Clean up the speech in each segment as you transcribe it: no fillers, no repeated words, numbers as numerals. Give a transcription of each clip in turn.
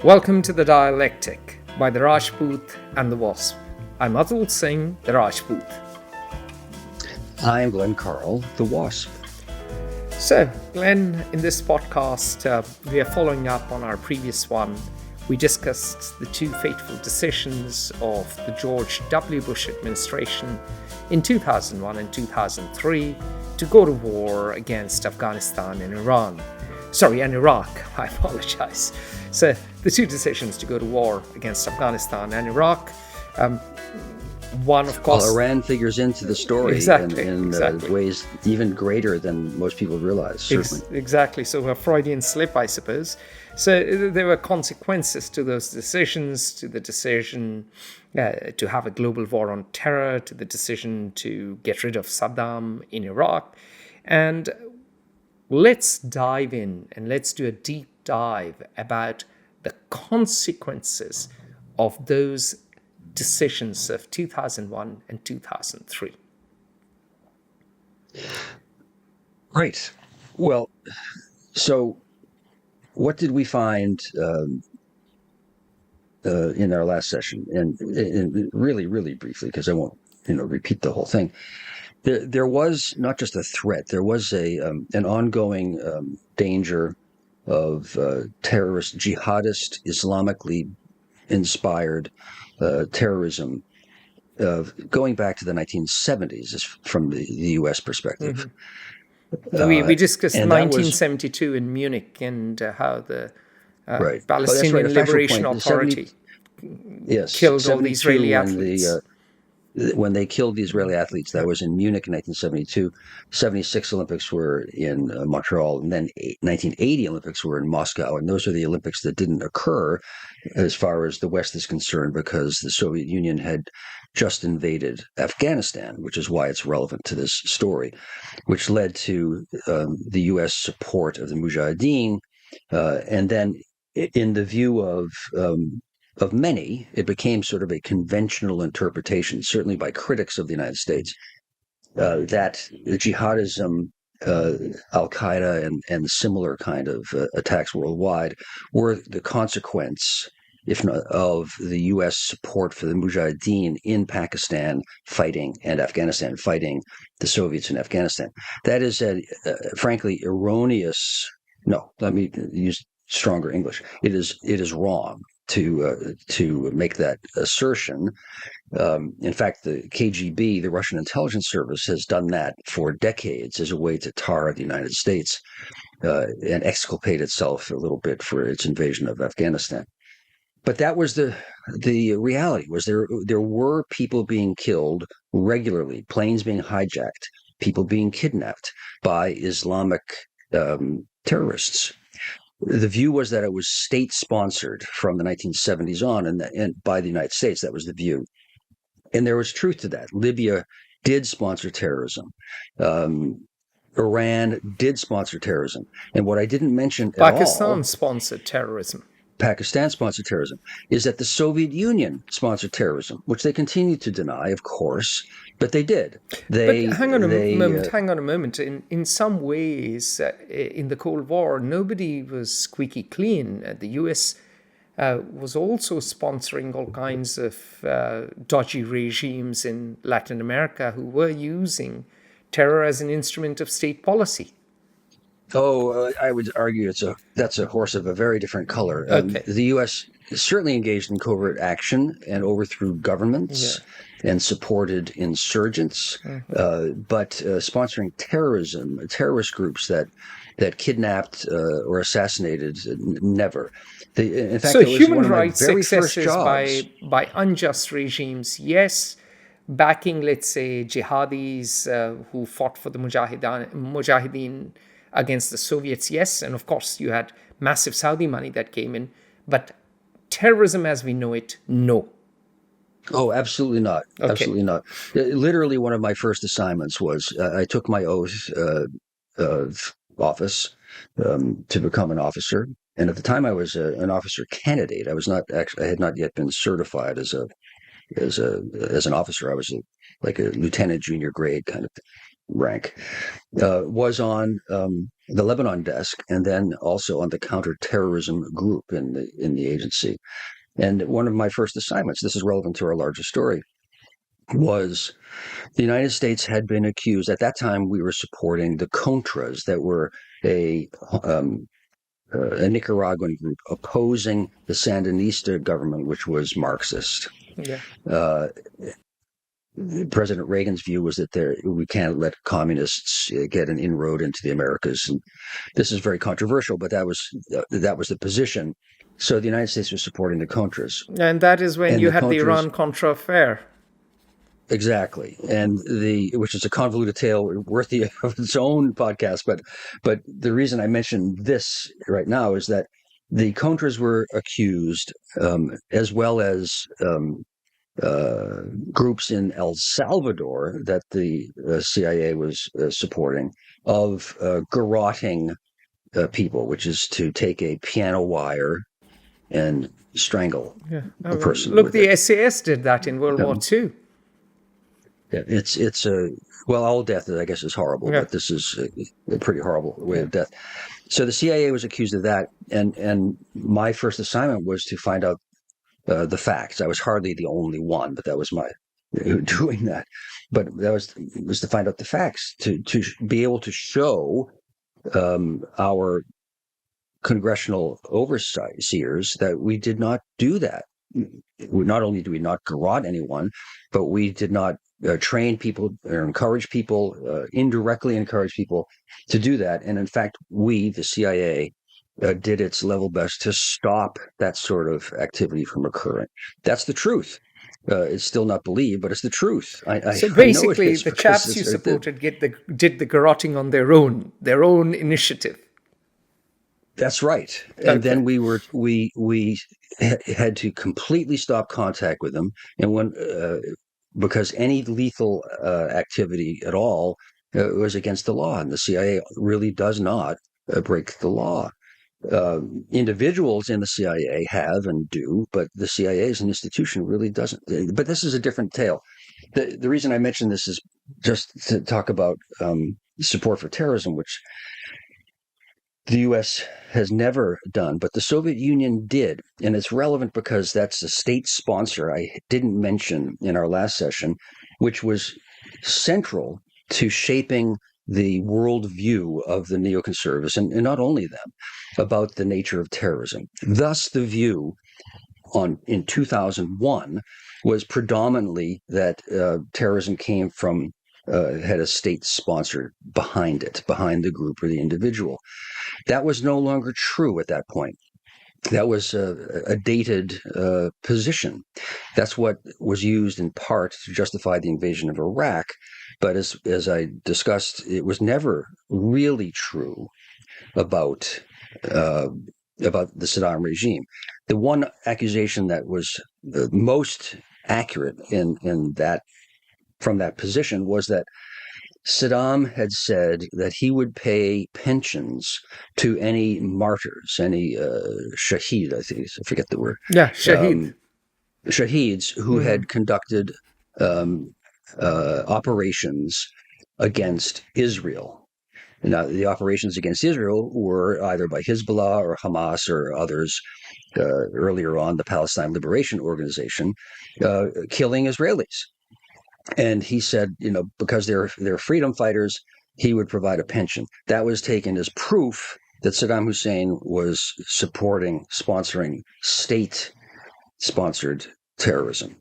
Welcome to the Dialectic by the Rajput and the Wasp. I'm Atul Singh, the Rajput. I am Glenn Carle, the Wasp. So, Glenn, in this podcast, we are following up on our previous one. We discussed the two fateful decisions of the George W. Bush administration in 2001 and 2003 to go to war against Afghanistan and Iraq. I apologize. So the two decisions to go to war against Afghanistan and Iraq. One, of course... Well, Iran figures into the story in ways even greater than most people realize, certainly. Exactly. So a Freudian slip, I suppose. So there were consequences to those decisions, to the decision to have a global war on terror, to the decision to get rid of Saddam in Iraq. And let's dive in and let's do a deep dive about the consequences of those decisions of 2001 and 2003. Right. Well, so what did we find in our last session? And really, really briefly, because I won't, repeat the whole thing. There was not just a threat; there was an ongoing danger of terrorist, jihadist, Islamically inspired terrorism going back to the 1970s from the U.S. perspective. Mm-hmm. We discussed 1972 in Munich and how the Palestinian Liberation Authority killed all the Israeli athletes. When they killed the Israeli athletes, that was in Munich in 1972. 76 Olympics were in Montreal, and then 1980 Olympics were in Moscow. And those are the Olympics that didn't occur as far as the West is concerned because the Soviet Union had just invaded Afghanistan, which is why it's relevant to this story, which led to the U.S. support of the Mujahideen. And then in the view of many, it became sort of a conventional interpretation, certainly by critics of the United States, that the jihadism, Al-Qaeda, and similar kind of attacks worldwide were the consequence, if not of the U.S. support for the Mujahideen in Pakistan fighting and Afghanistan fighting the Soviets in Afghanistan. That is a frankly erroneous. No, let me use stronger English. It is wrong to make that assertion. In fact, the KGB, the Russian intelligence service, has done that for decades as a way to tar the United States and exculpate itself a little bit for its invasion of Afghanistan. But that was the reality. Was there were people being killed regularly, planes being hijacked, people being kidnapped by Islamic terrorists. The view was that it was state-sponsored from the 1970s on, and by the United States. That was the view. And there was truth to that. Libya did sponsor terrorism. Iran did sponsor terrorism. And what I didn't mention at all... Pakistan sponsored terrorism. Pakistan sponsored terrorism, is that the Soviet Union sponsored terrorism, which they continue to deny, of course, but they did. But hang on a moment. In some ways, in the Cold War, nobody was squeaky clean. The US was also sponsoring all kinds of dodgy regimes in Latin America who were using terror as an instrument of state policy. Oh, I would argue that's a horse of a very different color. Okay. The U.S. certainly engaged in covert action and overthrew governments and supported insurgents, but sponsoring terrorism, terrorist groups that kidnapped or assassinated, never. In fact, so it was human one of my rights very first excesses jobs. by unjust regimes, yes. Backing, let's say, jihadis who fought for the Mujahideen against the Soviets, yes. And of course, you had massive Saudi money that came in. But terrorism as we know it, no. Oh, absolutely not. Okay. Absolutely not. Literally, one of my first assignments was I took my oath of office to become an officer. And at the time I was an officer candidate. I was not actually, I had not yet been certified as an officer. I was like a lieutenant, junior grade kind of thing. rank, was on the Lebanon desk, and then also on the counterterrorism group in the agency. And one of my first assignments, this is relevant to our larger story, was the United States had been accused. At that time, we were supporting the Contras, that were a Nicaraguan group opposing the Sandinista government, which was Marxist. Yeah. President Reagan's view was that we can't let communists get an inroad into the Americas. And this is very controversial, but that was the position. So the United States was supporting the Contras. And that is when And you the had the Contras- Iran-Contra affair. Exactly, and which is a convoluted tale worthy of its own podcast. But the reason I mention this right now is that the Contras were accused, as well as groups in El Salvador that the CIA was supporting, of garroting people, which is to take a piano wire and strangle a person. Look, with the it. SAS did that in World War II. Yeah, it's a all death, I guess, is horrible, but this is a pretty horrible way of death. So the CIA was accused of that, and my first assignment was to find out the facts. I was hardly the only one, but that was my doing that. But that was to find out the facts, to be able to show our congressional overseers that we did not do that. Not only do we not garrote anyone, but we did not train people or encourage people, indirectly encourage people to do that. And in fact, we, the CIA, did its level best to stop that sort of activity from occurring. That's the truth. It's still not believed, but it's the truth. So basically, the chaps you supported did the garroting on their own initiative. That's right. And then we had to completely stop contact with them, and because any lethal activity at all was against the law, and the CIA really does not break the law. Individuals in the CIA have and do, but the CIA as an institution really doesn't. But this is a different tale. The reason I mention this is just to talk about support for terrorism, which the U.S. has never done, but the Soviet Union did. And it's relevant because that's a state sponsor I didn't mention in our last session, which was central to shaping the worldview of the neoconservatives, and not only them, about the nature of terrorism. Thus, the view in 2001 was predominantly that terrorism came from, had a state sponsor behind it, behind the group or the individual. That was no longer true at that point. That was a dated position. That's what was used in part to justify the invasion of Iraq. But as I discussed, it was never really true about the Saddam regime. The one accusation that was most accurate in that, from that position, was that Saddam had said that he would pay pensions to any martyrs, any shaheed, I forget the word. Yeah, shaheed. Shaheeds who had conducted operations against Israel. Now, the operations against Israel were either by Hezbollah or Hamas or others, earlier on, the Palestine Liberation Organization, killing Israelis. And he said, because they're freedom fighters, he would provide a pension. That was taken as proof that Saddam Hussein was sponsoring state-sponsored terrorism.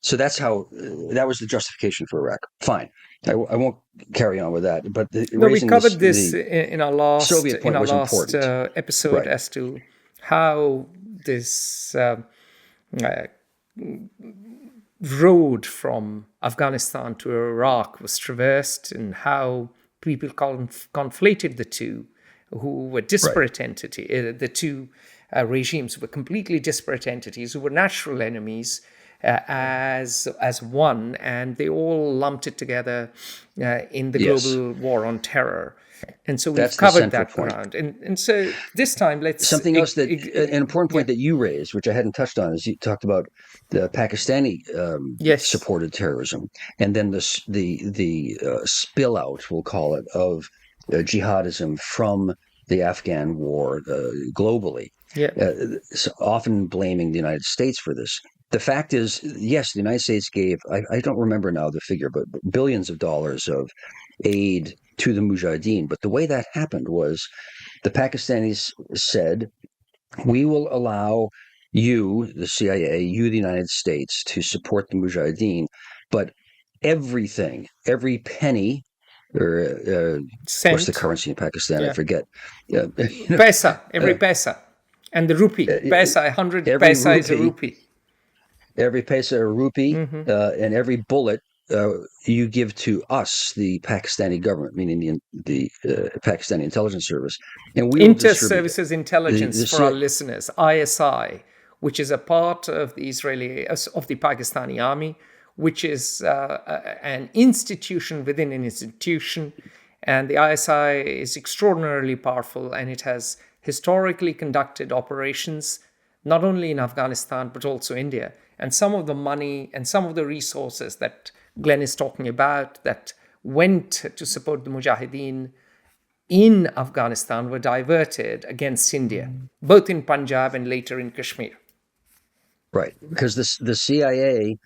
So that was the justification for Iraq. Fine. I won't carry on with that. But we covered this in our last episode, right, as to how this road from Afghanistan to Iraq was traversed, and how people conflated the two, who were disparate entities. The two regimes were completely disparate entities who were natural enemies, as one, and they all lumped it together in the Yes. global war on terror. And so we've That's the covered central that point. ground. And so this time, let's... Something else that an important point that you raised, which I hadn't touched on, is you talked about the Pakistani Yes. supported terrorism, and then the spill out, we'll call it, of jihadism from the Afghan war globally. Yeah. So often blaming the United States for this. The fact is, yes, the United States gave, I don't remember now the figure, but billions of dollars of aid to the Mujahideen. But the way that happened was the Pakistanis said, we will allow you, the CIA, you, the United States, to support the Mujahideen, but everything, every penny, or what's the currency in Pakistan? Yeah. I forget. Paisa, every paisa. And the rupee. Paisa, 100 paisa is a rupee. Every paisa a rupee, and every bullet you give to us, the Pakistani government, meaning the Pakistani intelligence service, and we will distribute Inter-Services Intelligence for our listeners, ISI, which is a part of the Pakistani army, which is an institution within an institution, and the ISI is extraordinarily powerful, and it has historically conducted operations not only in Afghanistan but also India. And some of the money and some of the resources that Glenn is talking about that went to support the Mujahideen in Afghanistan were diverted against India, both in Punjab and later in Kashmir. Right, because the CIA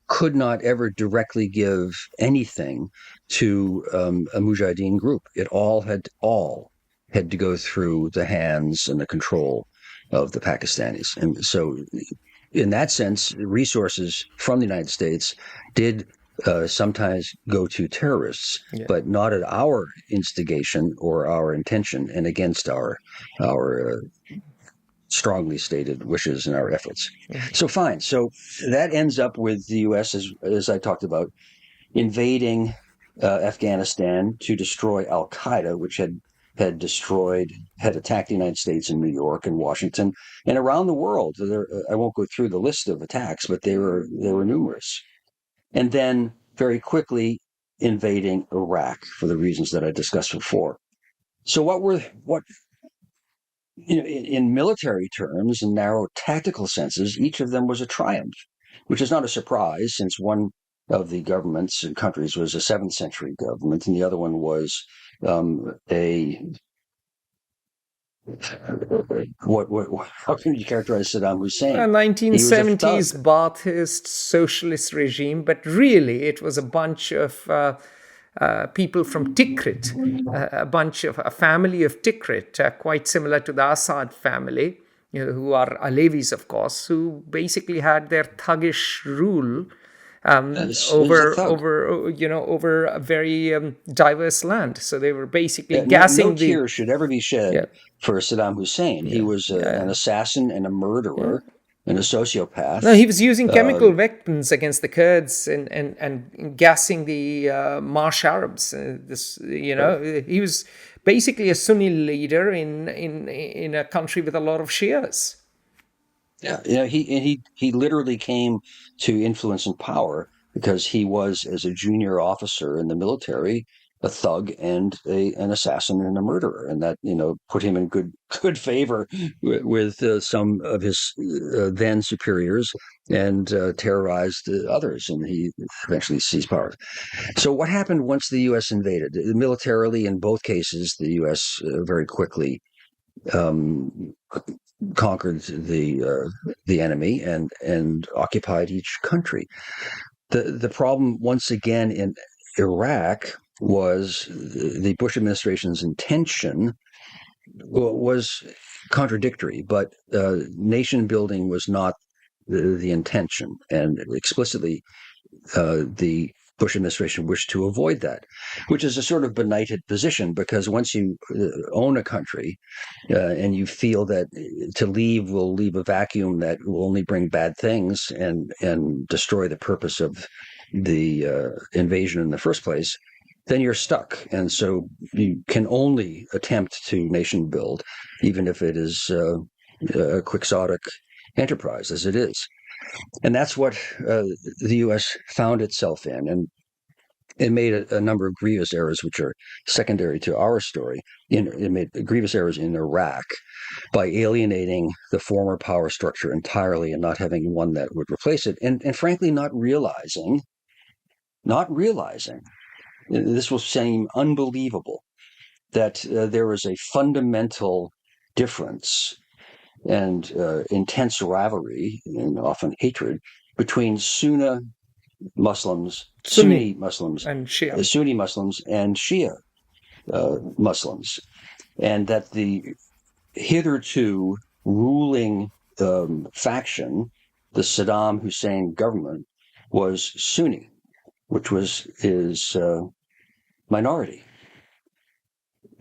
could not ever directly give anything to a Mujahideen group. It all had to go through the hands and the control of the Pakistanis. And so in that sense, resources from the United States did sometimes go to terrorists, but not at our instigation or our intention and against our strongly stated wishes and our efforts. So fine. So that ends up with the U.S., as I talked about, invading Afghanistan to destroy Al-Qaeda, which had attacked the United States in New York and Washington and around the world. I won't go through the list of attacks, but they were numerous. And then very quickly invading Iraq for the reasons that I discussed before. So in military terms and narrow tactical senses, each of them was a triumph, which is not a surprise since one of the governments and countries was a 7th century government, and the other one was how can you characterize Saddam Hussein? A 1970s Ba'athist socialist regime, but really it was a bunch of people from Tikrit, a family of Tikrit, quite similar to the Assad family, who are Alevis, of course, who basically had their thuggish rule over a very diverse land. So they were basically gassing. No tears should ever be shed for Saddam Hussein. He was an assassin and a murderer. And a sociopath. No, he was using chemical weapons against the Kurds and gassing the Marsh Arabs. He was basically a Sunni leader in a country with a lot of Shias. He literally came to influence and power because he was, as a junior officer in the military, a thug and an assassin and a murderer, and that put him in good favor with some of his then superiors, and terrorized others, and he eventually seized power. So what happened once the U.S. invaded? Militarily, in both cases, the U.S. Very quickly conquered the enemy and occupied each country. The problem once again in Iraq was the Bush administration's intention was contradictory, but nation building was not the intention, and explicitly the Bush administration wished to avoid that, which is a sort of benighted position, because once you own a country and you feel that to leave will leave a vacuum that will only bring bad things and destroy the purpose of the invasion in the first place, then you're stuck. And so you can only attempt to nation build, even if it is a quixotic enterprise, as it is. And that's what the U.S. found itself in. And it made a number of grievous errors, which are secondary to our story. It made grievous errors in Iraq by alienating the former power structure entirely and not having one that would replace it. And frankly, not realizing, this will seem unbelievable, that there was a fundamental difference and intense rivalry and often hatred between Sunni Muslims and Shia. Sunni Muslims and Shia Muslims, and that the hitherto ruling faction, the Saddam Hussein government, was Sunni, which was his minority,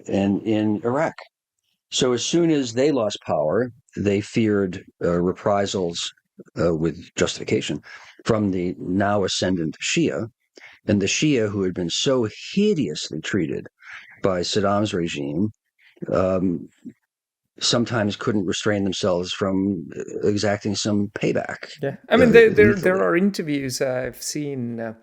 and in Iraq. So as soon as they lost power, they feared reprisals with justification from the now ascendant Shia, and the Shia, who had been so hideously treated by Saddam's regime, sometimes couldn't restrain themselves from exacting some payback. Yeah, I mean, there are interviews I've seen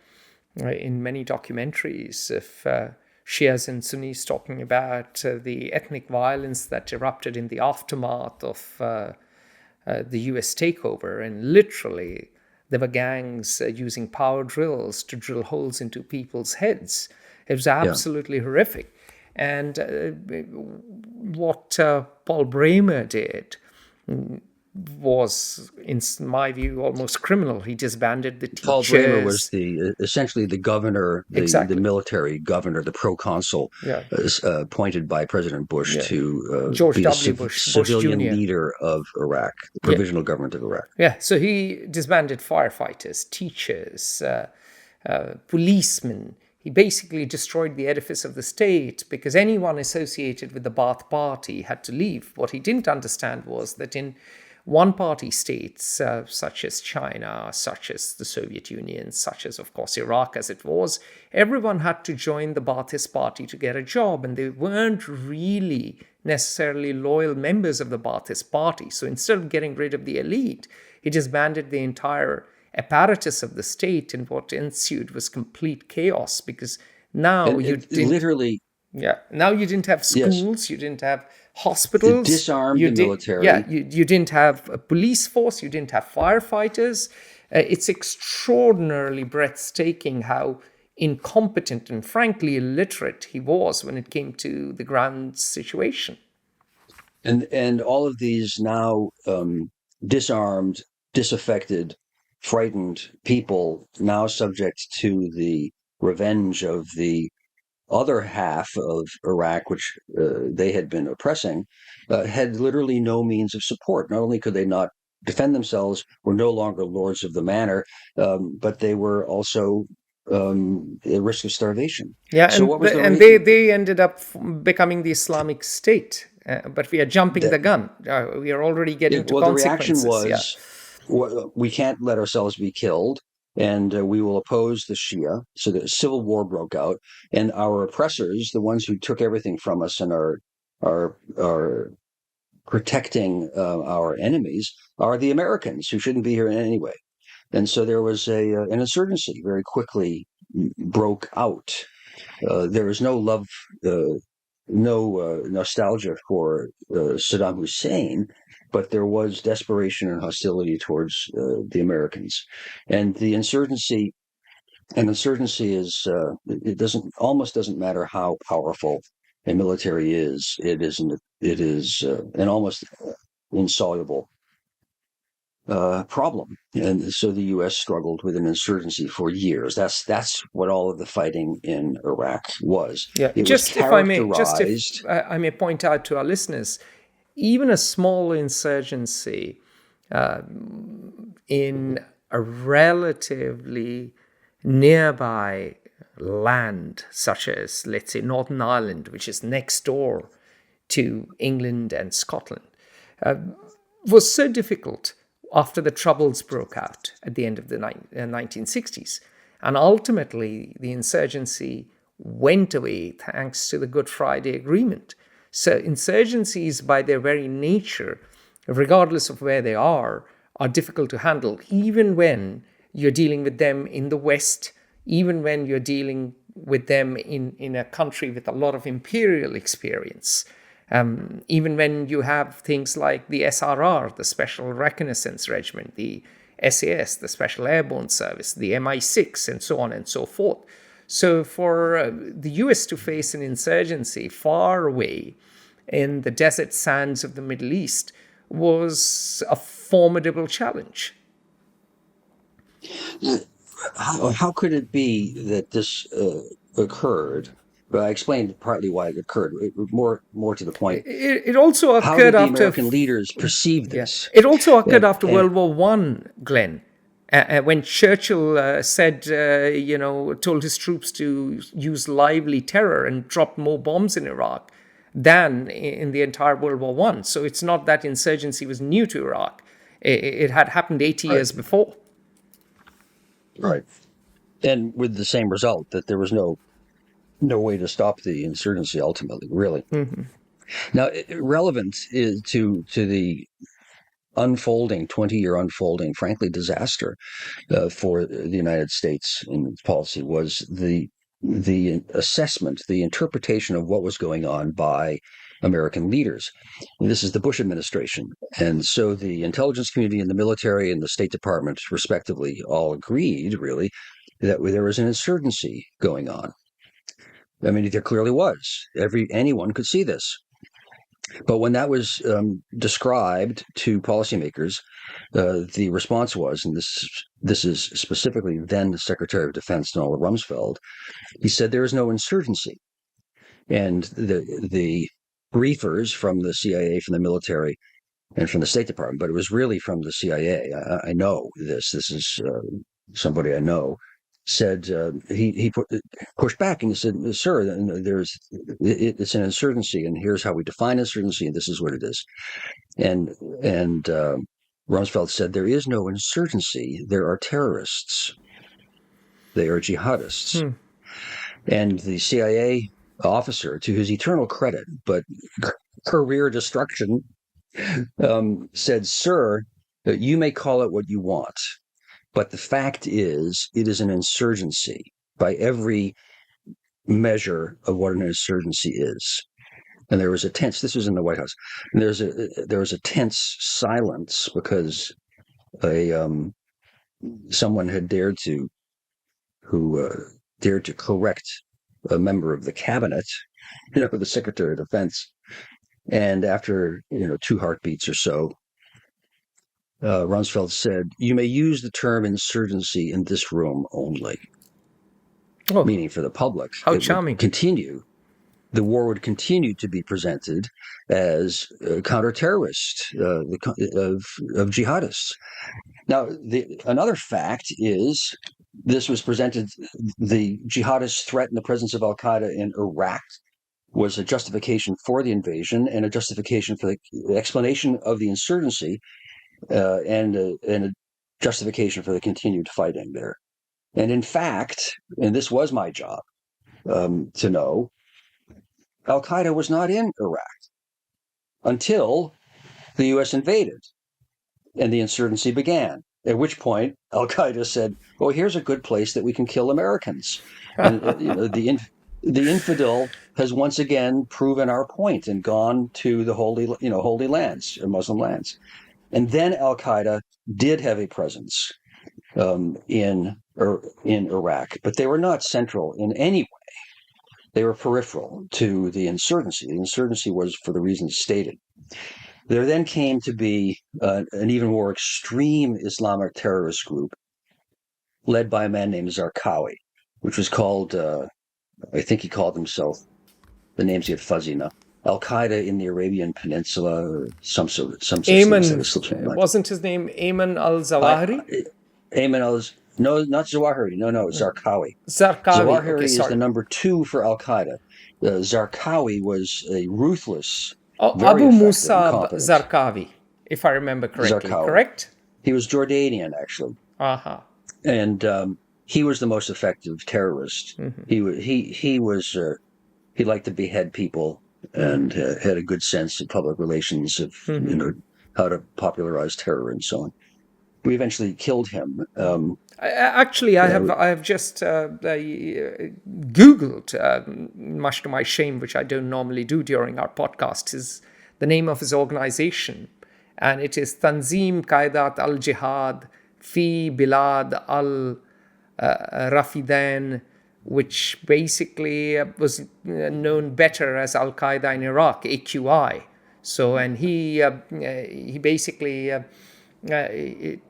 in many documentaries of Shias and Sunnis talking about the ethnic violence that erupted in the aftermath of the US takeover. And literally, there were gangs using power drills to drill holes into people's heads. It was absolutely horrific. And what Paul Bremer did was, in my view, almost criminal. He disbanded the teachers. Paul Bremer was essentially the governor, the military governor, the proconsul, appointed by President Bush to George be W. the Bush, civilian Bush Jr. leader of Iraq, the provisional government of Iraq. Yeah, so he disbanded firefighters, teachers, policemen. He basically destroyed the edifice of the state because anyone associated with the Ba'ath Party had to leave. What he didn't understand was that in one-party states, such as China, such as the Soviet Union, such as, of course, Iraq as it was, everyone had to join the Ba'athist Party to get a job, and they weren't really necessarily loyal members of the Ba'athist Party. So instead of getting rid of the elite, he disbanded the entire apparatus of the state, and what ensued was complete chaos because now now you didn't have schools, you didn't have hospitals, it disarmed the military. You didn't have a police force, you didn't have firefighters. It's extraordinarily breathtaking how incompetent and frankly illiterate he was when it came to the ground situation. And all of these now disarmed, disaffected, frightened people, now subject to the revenge of the other half of Iraq, which they had been oppressing, had literally no means of support. Not only could they not defend themselves, were no longer lords of the manor, but they were also at risk of starvation. Yeah, so they ended up becoming the Islamic State. But we are jumping the gun. We are already getting to consequences. The reaction was, we can't let ourselves be killed, and we will oppose the Shia. So the civil war broke out, and our oppressors, the ones who took everything from us and are protecting our enemies, are the Americans, who shouldn't be here anyway. And so there was an insurgency very quickly broke out. There was no love, no nostalgia for Saddam Hussein, but there was desperation and hostility towards the Americans. And the insurgency is it almost doesn't matter how powerful a military is. It is an almost insoluble problem, and so the U.S. struggled with an insurgency for years. That's what all of the fighting in Iraq was. Yeah, if I may point out to our listeners, even a small insurgency in a relatively nearby land, such as, let's say, Northern Ireland, which is next door to England and Scotland, was so difficult after the Troubles broke out at the end of the 1960s. And ultimately, the insurgency went away thanks to the Good Friday Agreement. So insurgencies, by their very nature, regardless of where they are are difficult to handle, even when you're dealing with them in the West, even when you're dealing with them in a country with a lot of imperial experience. Even when you have things like the SRR, the Special Reconnaissance Regiment, the SAS, the Special Airborne Service, the MI6, and so on and so forth. So for the US to face an insurgency far away in the desert sands of the Middle East was a formidable challenge. How could it be that this occurred? But I explained partly why it occurred. More to the point. It also How occurred did the after American leaders perceive this? It also occurred after And- World War One, Glenn, when Churchill said, told his troops to use lively terror and dropped more bombs in Iraq than in the entire World War One. So it's not that insurgency was new to Iraq; it had happened 80 years before. Right. And with the same result, that there was no way to stop the insurgency ultimately, really. Mm-hmm. Now, relevant is to the 20-year unfolding, frankly, disaster for the United States in its policy was the assessment, the interpretation of what was going on by American leaders. And this is the Bush administration. And so the intelligence community and the military and the State Department, respectively, all agreed, really, that there was an insurgency going on. I mean, there clearly was. Anyone could see this. But when that was described to policymakers, the response was, and this is specifically then Secretary of Defense Donald Rumsfeld, he said there is no insurgency. And the briefers from the CIA, from the military, and from the State Department, but it was really from the CIA. I know this. This is somebody I know. Said he pushed back and he said, "Sir, it's an insurgency, and here's how we define insurgency, and this is what it is." And Rumsfeld said, "There is no insurgency. There are terrorists. They are jihadists." And the CIA officer, to his eternal credit, but career destruction, said, "Sir, you may call it what you want, but the fact is, it is an insurgency by every measure of what an insurgency is." And there was a tense. This was in the White House. And there was a tense silence because someone had dared to correct a member of the cabinet, the Secretary of Defense. And after 2 heartbeats or so, Rumsfeld said, "You may use the term insurgency in this room only," meaning for the public. How charming! The war would continue to be presented as counter-terrorist of jihadists. Now, another fact is this was presented. The jihadist threat in the presence of Al-Qaeda in Iraq was a justification for the invasion and a justification for the explanation of the insurgency. And a justification for the continued fighting there. And in fact, and this was my job to know, Al-Qaeda was not in Iraq until the U.S. invaded and the insurgency began, at which point Al-Qaeda said, "Oh, here's a good place that we can kill Americans." And the infidel has once again proven our point and gone to the holy lands, Muslim lands. And then Al-Qaeda did have a presence in Iraq, but they were not central in any way. They were peripheral to the insurgency. The insurgency was for the reasons stated. There then came to be an even more extreme Islamic terrorist group led by a man named Zarqawi, which was called, I think he called himself, the names get fuzzy now, Al-Qaeda in the Arabian Peninsula, or some such Ayman, wasn't his name Ayman al-Zawahiri? No, not Zawahiri. No, Zarqawi. Zarqawi is the number 2 for Al-Qaeda. Zarqawi was a ruthless, Abu Musab Zarqawi, if I remember correctly. Correct? He was Jordanian, actually. Uh-huh. And he was the most effective terrorist. Mm-hmm. He liked to behead people and had a good sense of public relations of how to popularize terror and so on. We eventually killed him. Actually, I have just Googled, much to my shame, which I don't normally do during our podcast, is the name of his organization. And it is Tanzim Qaidat al-Jihad fi Bilad al-Rafidain, which basically was known better as Al-Qaeda in Iraq, AQI. So, and he basically... it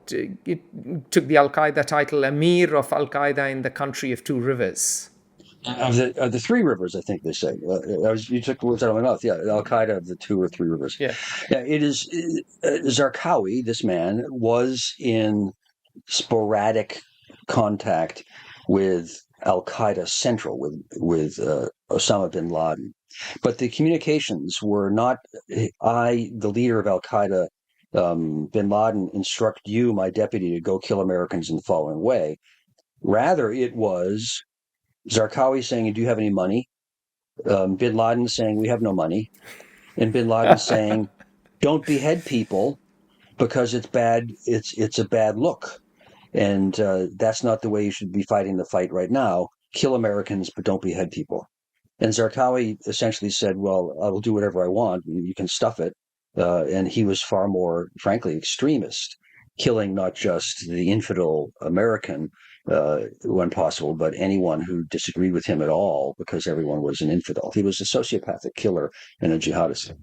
took the Al-Qaeda title Amir of Al-Qaeda in the country of two rivers. Of the three rivers, I think they say. You took the words out of my mouth. Yeah, Al-Qaeda of the two or three rivers. Yeah. It is Zarqawi, this man, was in sporadic contact with Al-Qaeda Central, with Osama bin Laden. But the communications were not, the leader of Al-Qaeda, bin Laden, instruct you, my deputy, to go kill Americans in the following way. Rather, it was Zarqawi saying, do you have any money? Bin Laden saying, we have no money. And bin Laden saying, don't behead people because it's bad. It's a bad look. And that's not the way you should be fighting the fight right now. Kill Americans, but don't behead people. And Zarqawi essentially said, well, I will do whatever I want. You can stuff it. And he was far more, frankly, extremist, killing not just the infidel American when possible, but anyone who disagreed with him at all, because everyone was an infidel. He was a sociopathic killer and a jihadist.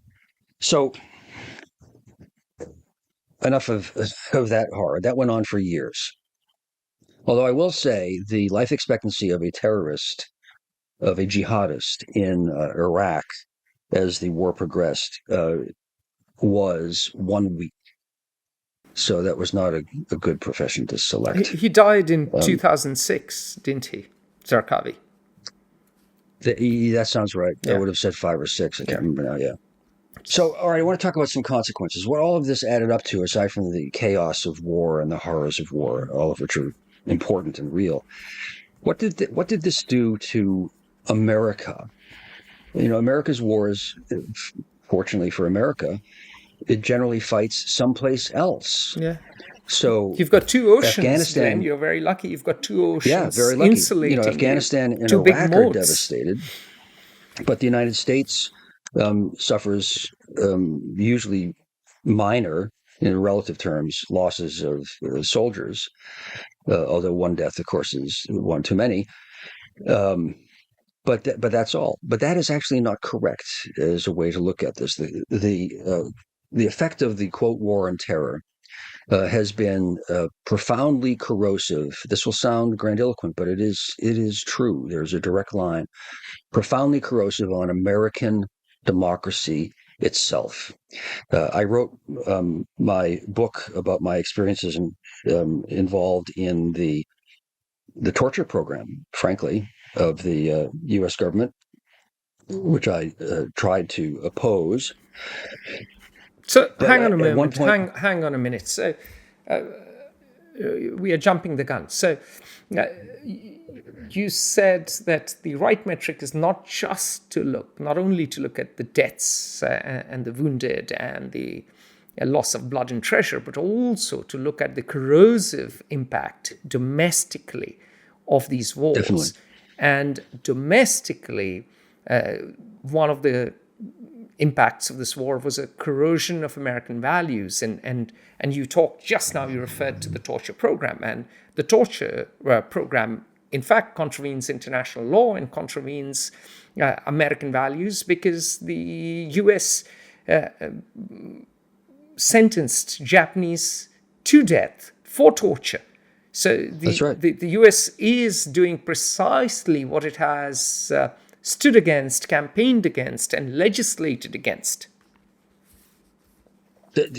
So enough of that horror. That went on for years. Although I will say the life expectancy of a terrorist, of a jihadist in Iraq as the war progressed was 1 week. So that was not a good profession to select. He died in 2006, didn't he, Zarqawi? That sounds right. Yeah. I would have said 5 or 6. I can't remember now, yeah. So, all right, I want to talk about some consequences. What all of this added up to, aside from the chaos of war and the horrors of war, all of which are important and real. What did this do to America? America's wars, fortunately for America, it generally fights someplace else. Yeah. So you've got two oceans. Afghanistan, Glenn. You're very lucky. You've got two oceans. Yeah, very lucky. Insulating Afghanistan and Iraq are devastated, but the United States suffers usually minor, in relative terms, losses of soldiers. Although one death, of course, is one too many. But that's all. But that is actually not correct as a way to look at this. The effect of the quote war on terror has been profoundly corrosive. This will sound grandiloquent, but it is true. There's a direct line. Profoundly corrosive on American democracy itself. I wrote my book about my experiences involved in the torture program, frankly, of the U.S. government, which I tried to oppose. So hang on a moment. Hang on a minute. So we are jumping the gun. So you said that the right metric is not only to look at the deaths and the wounded and the loss of blood and treasure, but also to look at the corrosive impact domestically of these wars. Definitely. And domestically, one of the impacts of this war was a corrosion of American values. And you talked just now, you referred to the torture program. And the torture program, in fact, contravenes international law and contravenes American values, because the U.S. Sentenced Japanese to death for torture. So That's right. the U.S. is doing precisely what it has stood against, campaigned against, and legislated against.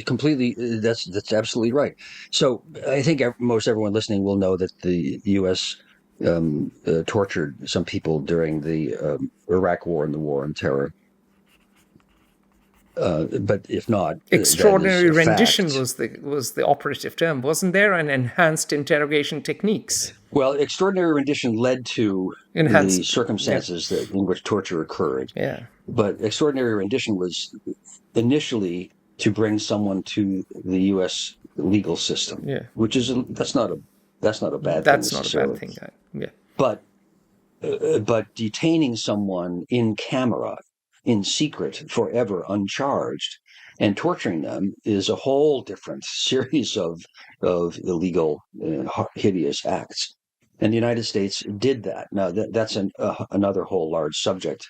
Completely, that's absolutely right. So I think most everyone listening will know that the U.S. Tortured some people during the Iraq War and the War on Terror. But if not, extraordinary rendition was the operative term, wasn't there? And enhanced interrogation techniques. Well, extraordinary rendition led to the circumstances in which torture occurred. Yeah. But extraordinary rendition was initially to bring someone to the U.S. legal system, Yeah. which is that's not a bad thing That's not a bad necessarily. thing. Yeah. But detaining someone in camera, in secret, forever, uncharged, and torturing them is a whole different series of illegal, hideous acts. And the United States did that. Now, that's another whole large subject,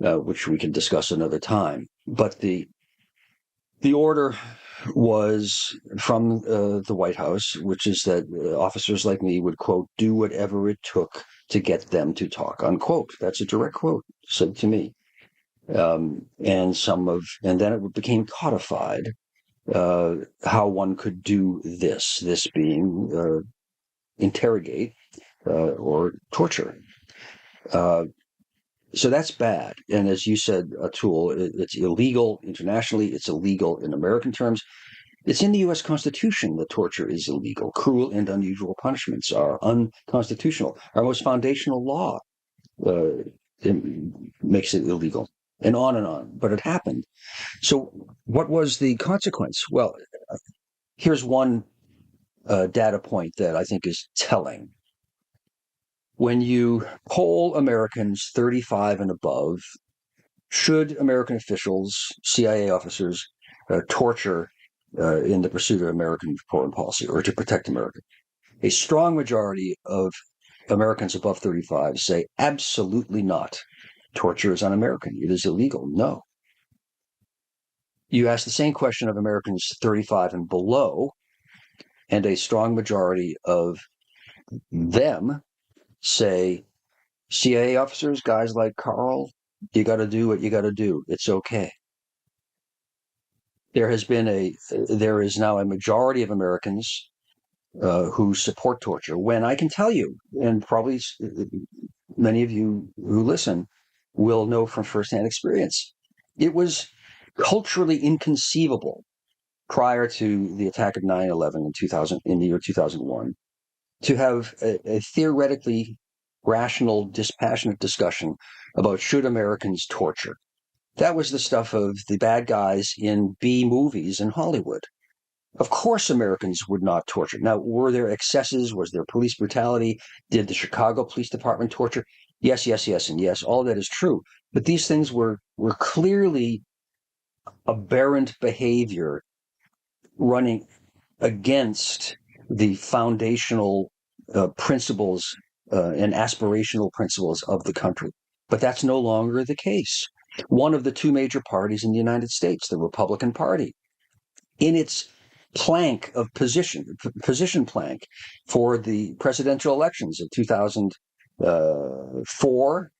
which we can discuss another time. But the order was from the White House, which is that officers like me would, quote, do whatever it took to get them to talk, unquote. That's a direct quote said to me. And then it became codified how one could do this being interrogate or torture. So that's bad. And as you said, Atul, it's illegal internationally. It's illegal in American terms. It's in the U.S. Constitution that torture is illegal. Cruel and unusual punishments are unconstitutional. Our most foundational law it makes it illegal, and on and on. But it happened. So what was the consequence? Well, here's one data point that I think is telling. When you poll Americans 35 and above, should American officials, CIA officers, torture in the pursuit of American foreign policy or to protect America? A strong majority of Americans above 35 say absolutely not. Torture is un-American. It is illegal. No. You ask the same question of Americans 35 and below, and a strong majority of them say, CIA officers, guys like Carle, you got to do what you got to do. It's okay. There is now a majority of Americans who support torture. When I can tell you, and probably many of you who listen will know from firsthand experience, it was culturally inconceivable prior to the attack of 9/11 in the year 2001 to have a theoretically rational, dispassionate discussion about should Americans torture. That was the stuff of the bad guys in B movies in Hollywood. Of course, Americans would not torture. Now, were there excesses? Was there police brutality? Did the Chicago Police Department torture? Yes, and yes. All that is true. But these things were clearly aberrant behavior running against the foundational principles and aspirational principles of the country. But that's no longer the case. One of the two major parties in the United States, the Republican Party, in its plank of position plank for the presidential elections of 2004,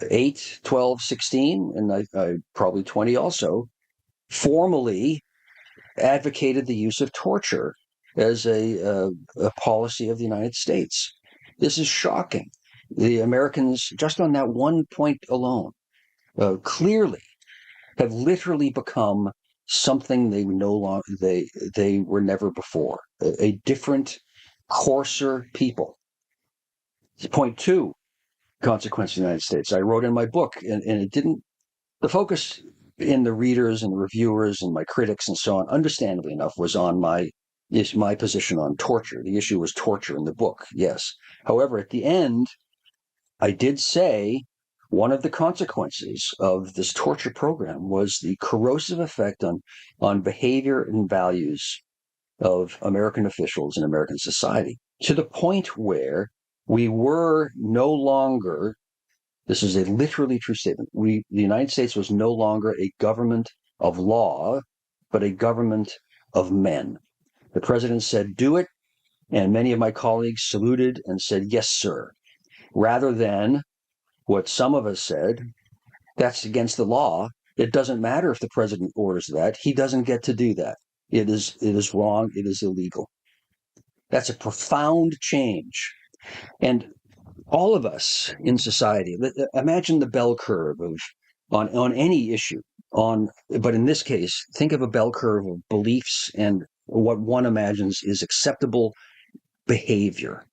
8, 12, 16, and I probably 20 also, formally advocated the use of torture as a policy of the United States. This is shocking. The Americans, just on that one point alone, clearly have literally become something they were never before. A different, coarser people. Point two, consequence of the United States. I wrote in my book, and it didn't. The focus in the readers and the reviewers and my critics and so on, understandably enough, was on my position on torture. The issue was torture in the book, yes. However, at the end, I did say one of the consequences of this torture program was the corrosive effect on behavior and values of American officials and American society, to the point where we were no longer, this is a literally true statement, the United States was no longer a government of law, but a government of men. The president said, do it, and many of my colleagues saluted and said, yes, sir, rather than what some of us said, that's against the law. It doesn't matter if the president orders that. He doesn't get to do that. It is wrong. It is illegal. That's a profound change. And all of us in society, imagine the bell curve of on any issue, but in this case, think of a bell curve of beliefs and what one imagines is acceptable behavior.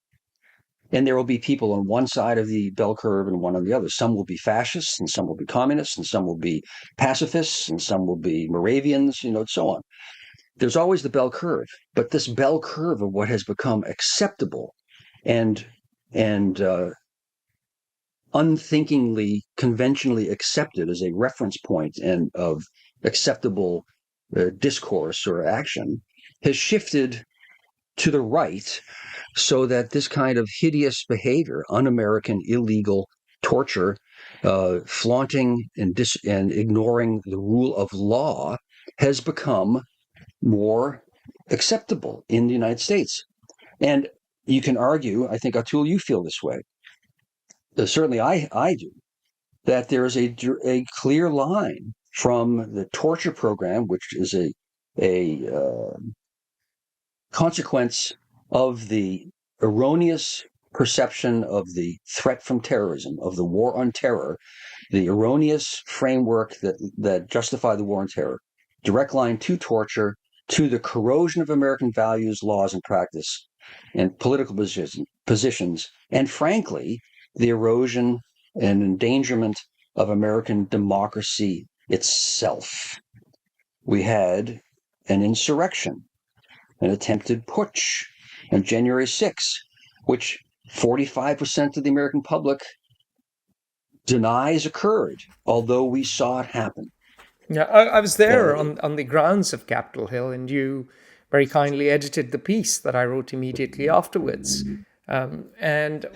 And there will be people on one side of the bell curve and one on the other. Some will be fascists, and some will be communists, and some will be pacifists, and some will be Moravians, and so on. there's always the bell curve, but this bell curve of what has become acceptable and unthinkingly, conventionally accepted as a reference point and of acceptable discourse or action has shifted to the right, so that this kind of hideous behavior, un-American, illegal torture, flaunting and ignoring the rule of law, has become more acceptable in the United States. And you can argue, I think, Atul, you feel this way. Certainly I do, that there is a clear line from the torture program, which is a consequence of the erroneous perception of the threat from terrorism, of the war on terror, the erroneous framework that justified the war on terror, direct line to torture, to the corrosion of American values, laws, and practice, and political positions, and frankly, the erosion and endangerment of American democracy itself. We had an insurrection, an attempted putsch on January 6th, which 45% of the American public denies occurred, although we saw it happen. Yeah, I was there on the grounds of Capitol Hill, and you very kindly edited the piece that I wrote immediately afterwards. And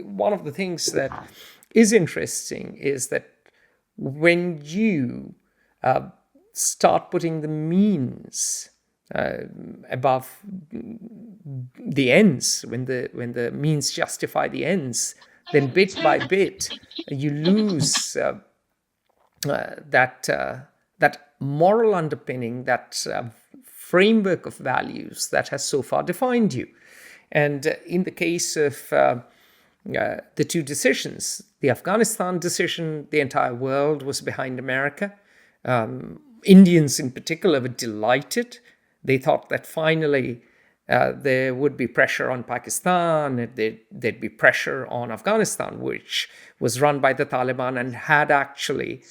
one of the things that is interesting is that when you start putting the means above the ends, when the means justify the ends, then bit by bit you lose that moral underpinning, that framework of values that has so far defined you. And in the case of the two decisions, the Afghanistan decision, the entire world was behind America. Indians in particular were delighted. They thought that finally there would be pressure on Pakistan, and there'd be pressure on Afghanistan, which was run by the Taliban and had actually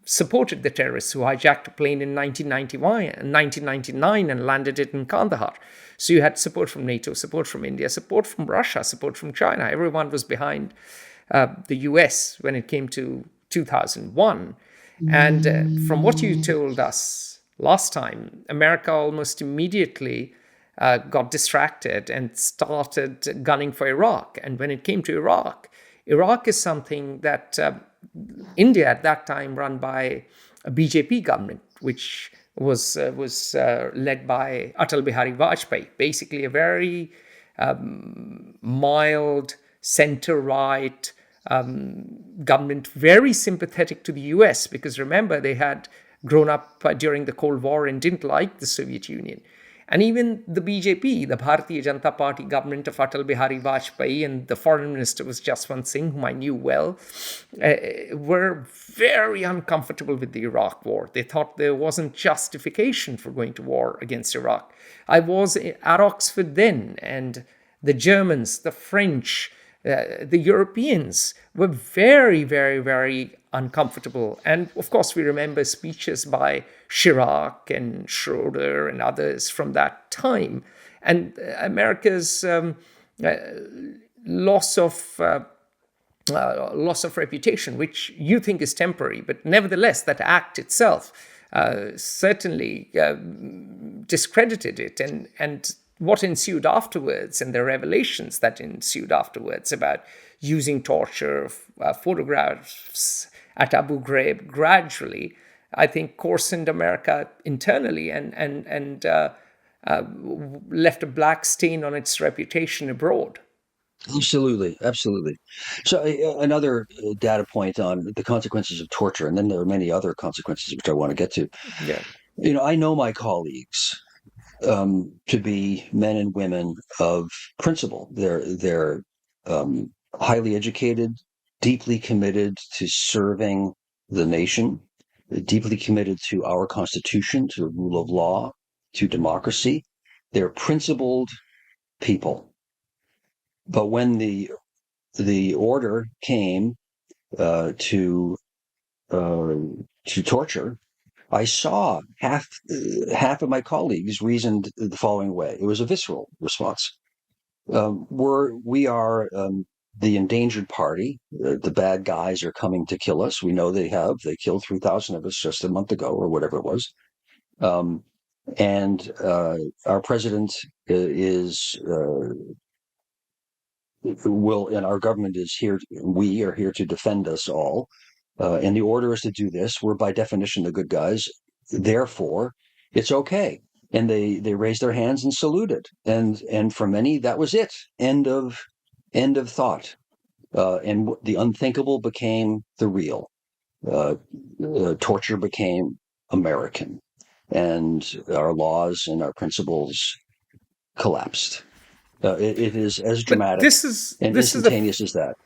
supported the terrorists who hijacked a plane in 1999 and landed it in Kandahar. So you had support from NATO, support from India, support from Russia, support from China. Everyone was behind the US when it came to 2001. And from what you told us last time, America almost immediately got distracted and started gunning for Iraq. And when it came to Iraq is something that India at that time run by a BJP government, which was led by Atal Bihari Vajpayee, basically a very mild center-right government, very sympathetic to the US, because remember, they had grown up during the Cold War and didn't like the Soviet Union. And even the BJP, the Bharatiya Janata Party government of Atal Bihari Vajpayee, and the foreign minister was Jaswant Singh, whom I knew well, were very uncomfortable with the Iraq war. They thought there wasn't justification for going to war against Iraq. I was at Oxford then, and the Germans, the French, the Europeans were very, very, very uncomfortable. And of course, we remember speeches by Chirac and Schroeder and others from that time. And America's loss of reputation, which you think is temporary, but nevertheless, that act itself certainly discredited it. And what ensued afterwards, and the revelations that ensued afterwards about using torture, photographs at Abu Ghraib, gradually, I think, coarsened America internally and left a black stain on its reputation abroad. Absolutely. So another data point on the consequences of torture, and then there are many other consequences which I want to get to. Yeah. I know my colleagues to be men and women of principle. They're highly educated, deeply committed to serving the nation, deeply committed to our Constitution, to the rule of law, to democracy. They're principled people. But when the order came to torture, I saw half of my colleagues reasoned the following way. It was a visceral response. We are the endangered party. The bad guys are coming to kill us. We know they have. They killed 3,000 of us just a month ago, or whatever it was. Um, and our president is will, and our government is here. We are here to defend us all. And the order is to do this. We're by definition the good guys. Therefore, it's okay. And they raised their hands and saluted. And for many, that was it. End of thought. And the unthinkable became the real. Uh, Torture became American, and our laws and our principles collapsed. It is as But dramatic this is and this is a instantaneous as that.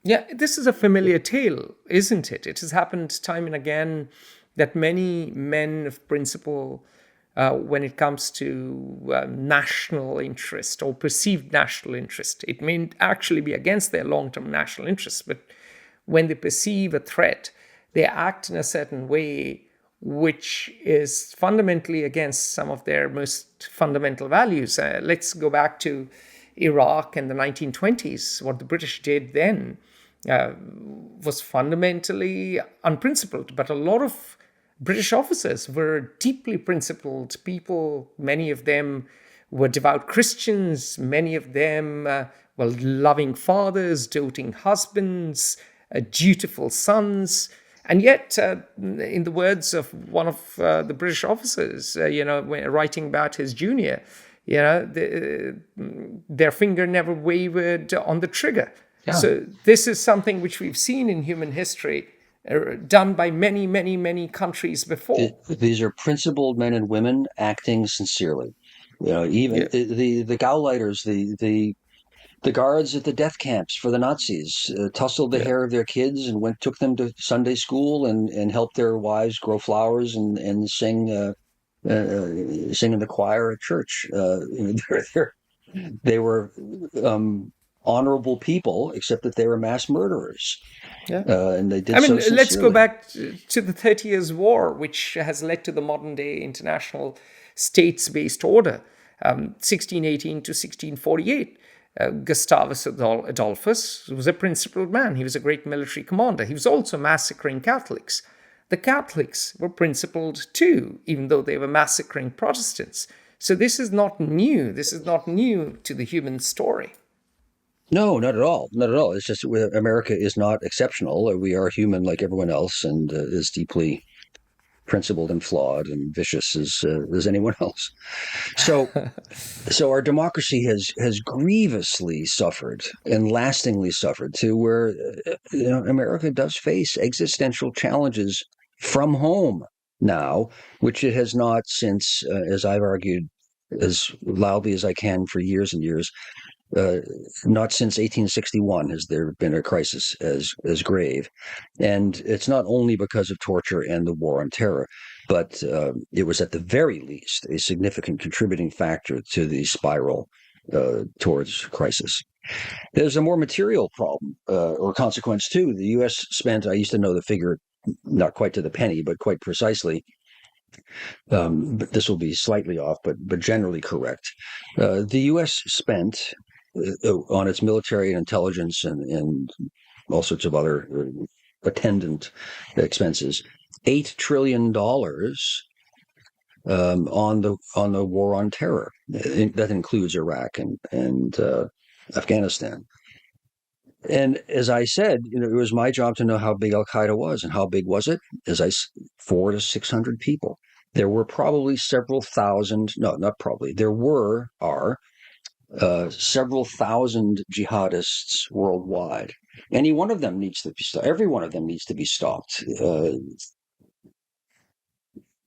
yeah, this is a familiar tale, isn't it? It has happened time and again that many men of principle, when it comes to national interest or perceived national interest, it may actually be against their long-term national interests, but when they perceive a threat, they act in a certain way which is fundamentally against some of their most fundamental values. Let's go back to Iraq in the 1920s. What the British did then was fundamentally unprincipled, but a lot of British officers were deeply principled people. Many of them were devout Christians. Many of them were loving fathers, doting husbands, dutiful sons. And yet, in the words of one of the British officers, writing about his junior, their finger never wavered on the trigger. Yeah. So this is something which we've seen in human history, done by many, many, many countries before. These are principled men and women acting sincerely. Even the Gauleiters, the guards at the death camps for the Nazis, tousled the hair of their kids and took them to Sunday school and helped their wives grow flowers and sing in the choir at church. They were honorable people, except that they were mass murderers. Yeah. And they did so sincerely. Let's go back to the 30 Years' War, which has led to the modern-day international states-based order, 1618 to 1648. Gustavus Adolphus was a principled man. He was a great military commander. He was also massacring Catholics. The Catholics were principled too, even though they were massacring Protestants. So this is not new. This is not new to the human story. No, not at all. Not at all. It's just America is not exceptional. We are human like everyone else, and is deeply principled and flawed and vicious as anyone else. So our democracy has grievously suffered and lastingly suffered to where America does face existential challenges from home now, which it has not since, as I've argued as loudly as I can for years and years, not since 1861 has there been a crisis as grave. And it's not only because of torture and the war on terror, but it was at the very least a significant contributing factor to the spiral towards crisis. There's a more material problem or consequence too. The U.S. spent, I used to know the figure, not quite to the penny, but quite precisely. But this will be slightly off, but generally correct. The U.S. spent on its military and intelligence and all sorts of other attendant expenses, $8 trillion on the war on terror. That includes Iraq and Afghanistan. And as I said, it was my job to know how big Al Qaeda was, and how big was it? 400 to 600 people. There were probably several thousand. No, not probably. Are several thousand jihadists worldwide. Any one of them needs to be stopped. Every one of them needs to be stopped.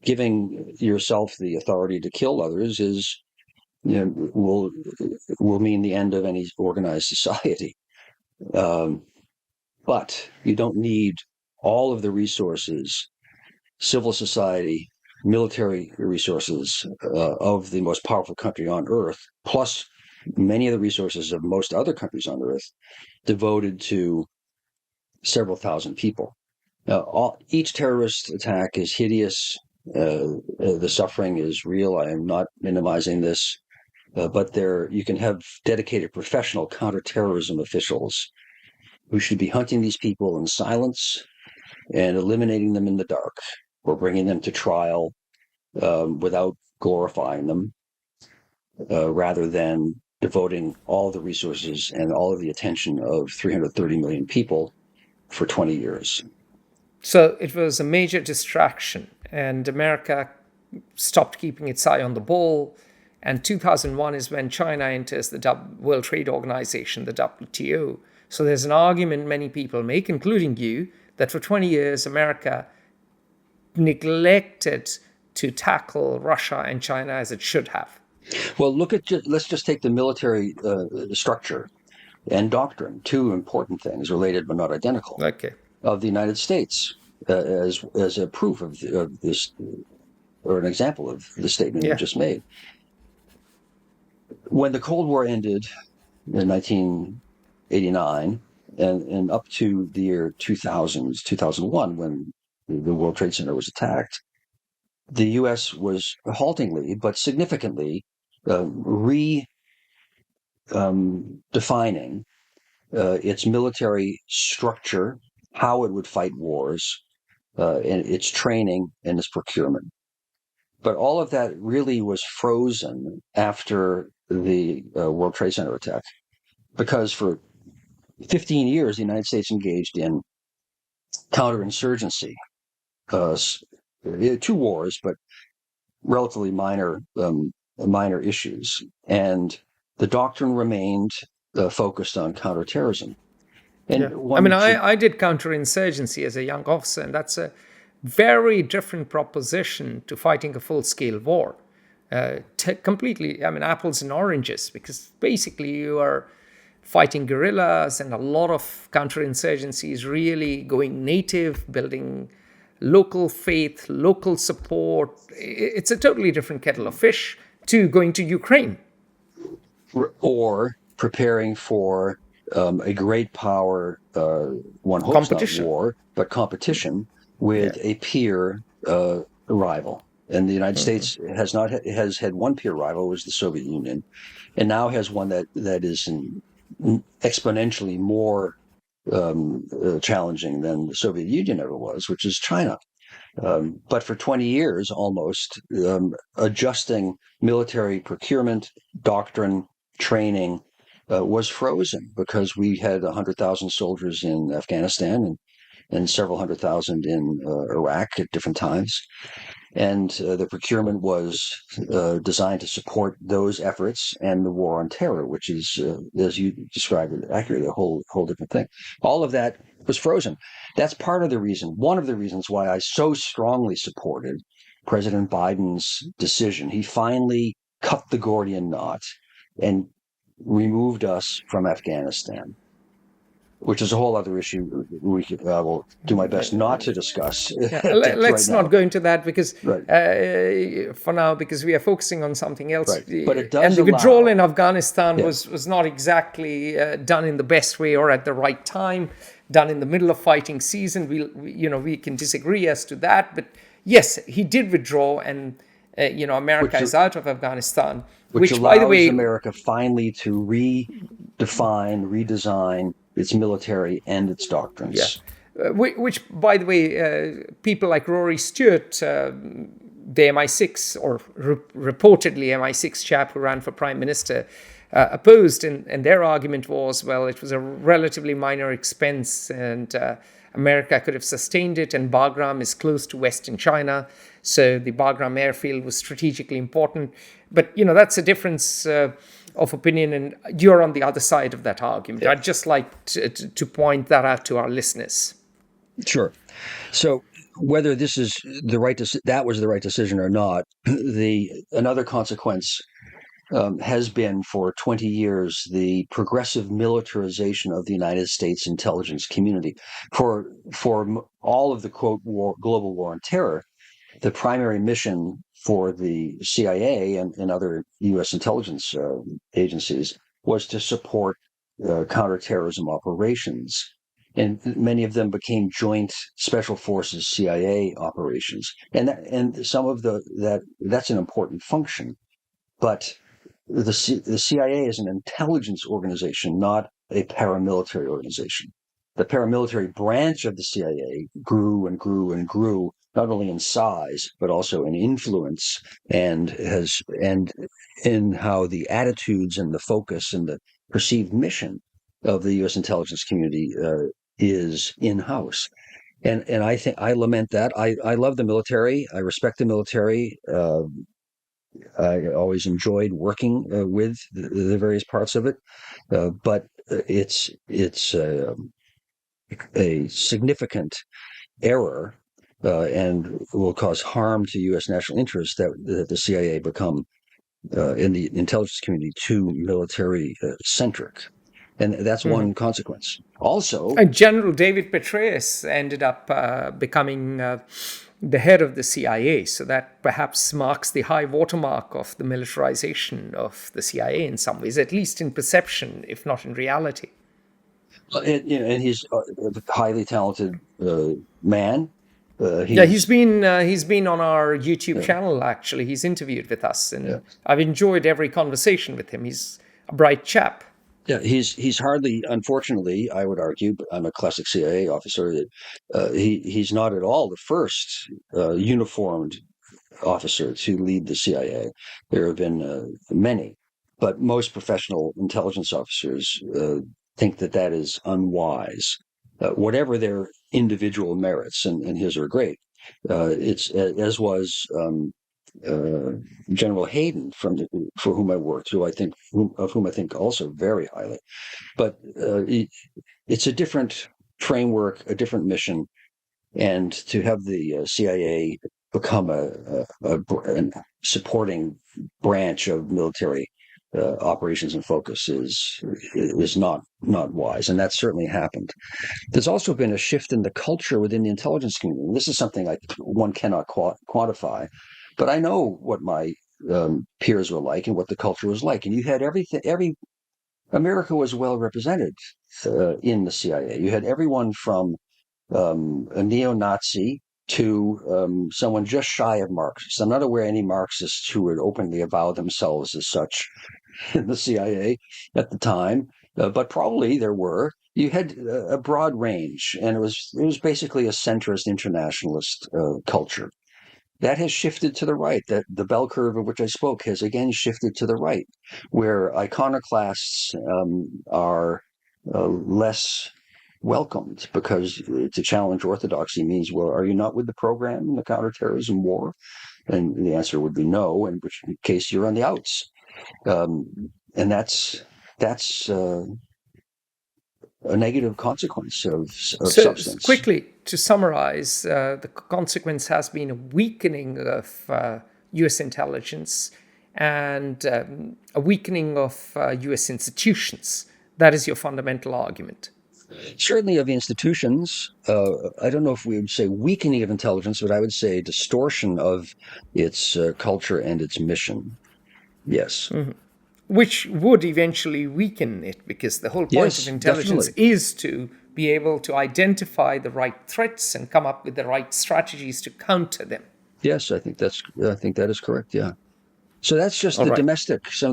Giving yourself the authority to kill others will mean the end of any organized society. But you don't need all of the resources, civil society, military resources of the most powerful country on earth, plus many of the resources of most other countries on earth, devoted to several thousand people. Each terrorist attack is hideous, The suffering is real. I am not minimizing this, but you can have dedicated professional counterterrorism officials who should be hunting these people in silence and eliminating them in the dark, or bringing them to trial without glorifying them, rather than devoting all the resources and all of the attention of 330 million people for 20 years. So it was a major distraction, and America stopped keeping its eye on the ball. And 2001 is when China enters the World Trade Organization, the WTO. So there's an argument many people make, including you, that for 20 years America neglected to tackle Russia and China as it should have. Well, let's just take the military structure and doctrine, two important things, related but not identical, Okay. of the United States as a proof of this, or an example of the statement you just made. When the Cold War ended in 1989 and up to the year 2001, when the World Trade Center was attacked, the U.S. was haltingly but significantly defining its military structure, how it would fight wars, and its training and its procurement. But all of that really was frozen after the World Trade Center attack, because for 15 years the United States engaged in counterinsurgency, two wars, but relatively minor issues, and the doctrine remained focused on counterterrorism. And I did counterinsurgency as a young officer, and that's a very different proposition to fighting a full-scale war. Completely, apples and oranges, because basically you are fighting guerrillas, and a lot of counterinsurgency is really going native, building local faith, local support. It's a totally different kettle of fish to going to Ukraine. Or preparing for a great power, one hopes not war, but competition with a peer rival. And the United States has had one peer rival, was the Soviet Union, and now has one that is exponentially more challenging than the Soviet Union ever was, which is China. But for 20 years, almost, adjusting military procurement, doctrine, training was frozen, because we had 100,000 soldiers in Afghanistan and several 100,000 in Iraq at different times. And the procurement was designed to support those efforts and the war on terror, which is, as you described it accurately, a whole different thing. All of that was frozen. That's part of the reason, one of the reasons why I so strongly supported President Biden's decision. He finally cut the Gordian knot and removed us from Afghanistan, which is a whole other issue I will do my best not to discuss. Let's not go into that, because for now, because we are focusing on something else. Right. But it does and the withdrawal in Afghanistan was not exactly done in the best way or at the right time, done in the middle of fighting season. We can disagree as to that, but yes, he did withdraw, and America is out of Afghanistan. Which allows, by the way, America finally to redesign its military and its doctrines. Yeah. Which, by the way, people like Rory Stewart, the MI6, or reportedly MI6 chap who ran for prime minister, opposed, and their argument was, well, it was a relatively minor expense, and America could have sustained it, and Bagram is close to Western China, so the Bagram airfield was strategically important. But, that's a difference of opinion, and you're on the other side of that argument. Yeah. I'd just like to point that out to our listeners. Sure. So whether this is that was the right decision or not, another consequence has been for 20 years the progressive militarization of the United States intelligence community. For all of the quote global war on terror, the primary mission for the CIA and other U.S. intelligence agencies was to support counterterrorism operations. and many of them became joint special forces CIA operations. And some of that's an important function. But the CIA is an intelligence organization, not a paramilitary organization. The paramilitary branch of the CIA grew and grew and grew, not only in size but also in influence, and in how the attitudes and the focus and the perceived mission of the U.S. intelligence community is in-house. And I lament that. I love the military. I respect the military. I always enjoyed working with the various parts of it, but it's a significant error and will cause harm to U.S. national interests that the CIA become in the intelligence community too military centric, and that's one consequence. Also, And General David Petraeus ended up becoming the head of the CIA, so that perhaps marks the high watermark of the militarization of the CIA in some ways, at least in perception, if not in reality. and he's a highly talented man. Yeah, he's been on our YouTube channel. Actually, he's interviewed with us, and I've enjoyed every conversation with him. He's a bright chap. Yeah, he's hardly, unfortunately, I would argue, but I'm a classic CIA officer, that he's not at all the first uniformed officer to lead the CIA. There have been many, but most professional intelligence officers think that is unwise, whatever their individual merits, and his are great. It's as was General Hayden, for whom I worked, of whom I think also very highly. But it's a different framework, a different mission, and to have the CIA become a supporting branch of military operations and focus is not wise, and that certainly happened. There's also been a shift in the culture within the intelligence community. This is something one cannot quantify, but I know what my peers were like and what the culture was like, and you had everything. America was well represented in the CIA. You had everyone from a neo-Nazi to someone just shy of Marxist. I'm not aware of any Marxists who would openly avow themselves as such in the CIA at the time, but probably there were. You had a broad range, and it was basically a centrist internationalist culture. That has shifted to the right. That the bell curve of which I spoke has again shifted to the right, where iconoclasts are less welcomed, because to challenge orthodoxy means, well, are you not with the program in the counterterrorism war? And the answer would be no, in which case you're on the outs. And that's a negative consequence of substance. Quickly, to summarize, the consequence has been a weakening of US intelligence and a weakening of US institutions. That is your fundamental argument. Certainly of the institutions. I don't know if we would say weakening of intelligence, but I would say distortion of its culture and its mission. Yes. Mm-hmm. Which would eventually weaken it, because the whole point of intelligence is to be able to identify the right threats and come up with the right strategies to counter them. Yes, I think that is correct. Yeah. So that's just some of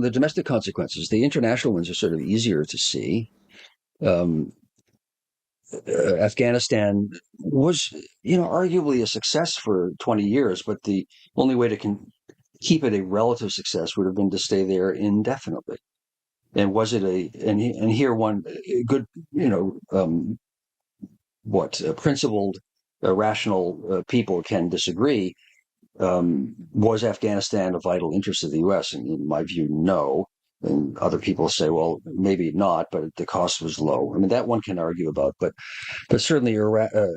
the domestic consequences. The international ones are sort of easier to see. Afghanistan was, arguably a success for 20 years, but the only way to keep it a relative success would have been to stay there indefinitely. And was it and here one good, principled, rational people can disagree. Was Afghanistan a vital interest of the U.S.? And in my view, no. And other people say, well, maybe not, but the cost was low. I mean, that one can argue about, but certainly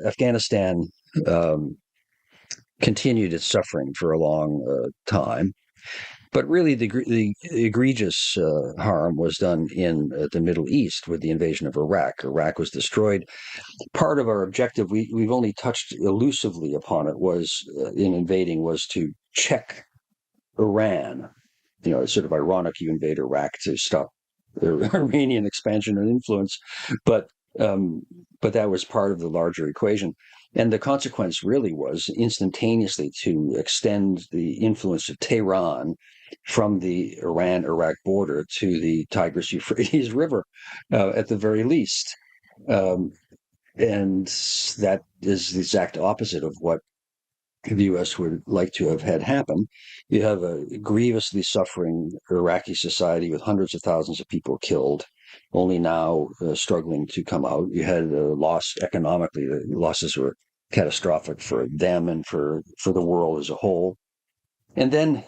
Afghanistan continued its suffering for a long time. But really, the egregious harm was done in the Middle East with the invasion of Iraq. Iraq was destroyed. Part of our objective, we've only touched elusively upon it, in invading was to check Iran. It's sort of ironic you invade Iraq to stop the Iranian expansion and influence, but But that was part of the larger equation. And the consequence really was instantaneously to extend the influence of Tehran from the Iran-Iraq border to the Tigris-Euphrates River, at the very least. Um, and that is the exact opposite of what the U.S. would like to have had happen. You have a grievously suffering Iraqi society with hundreds of thousands of people killed, only now struggling to come out. You had a loss economically. The losses were catastrophic for them and for the world as a whole. And then,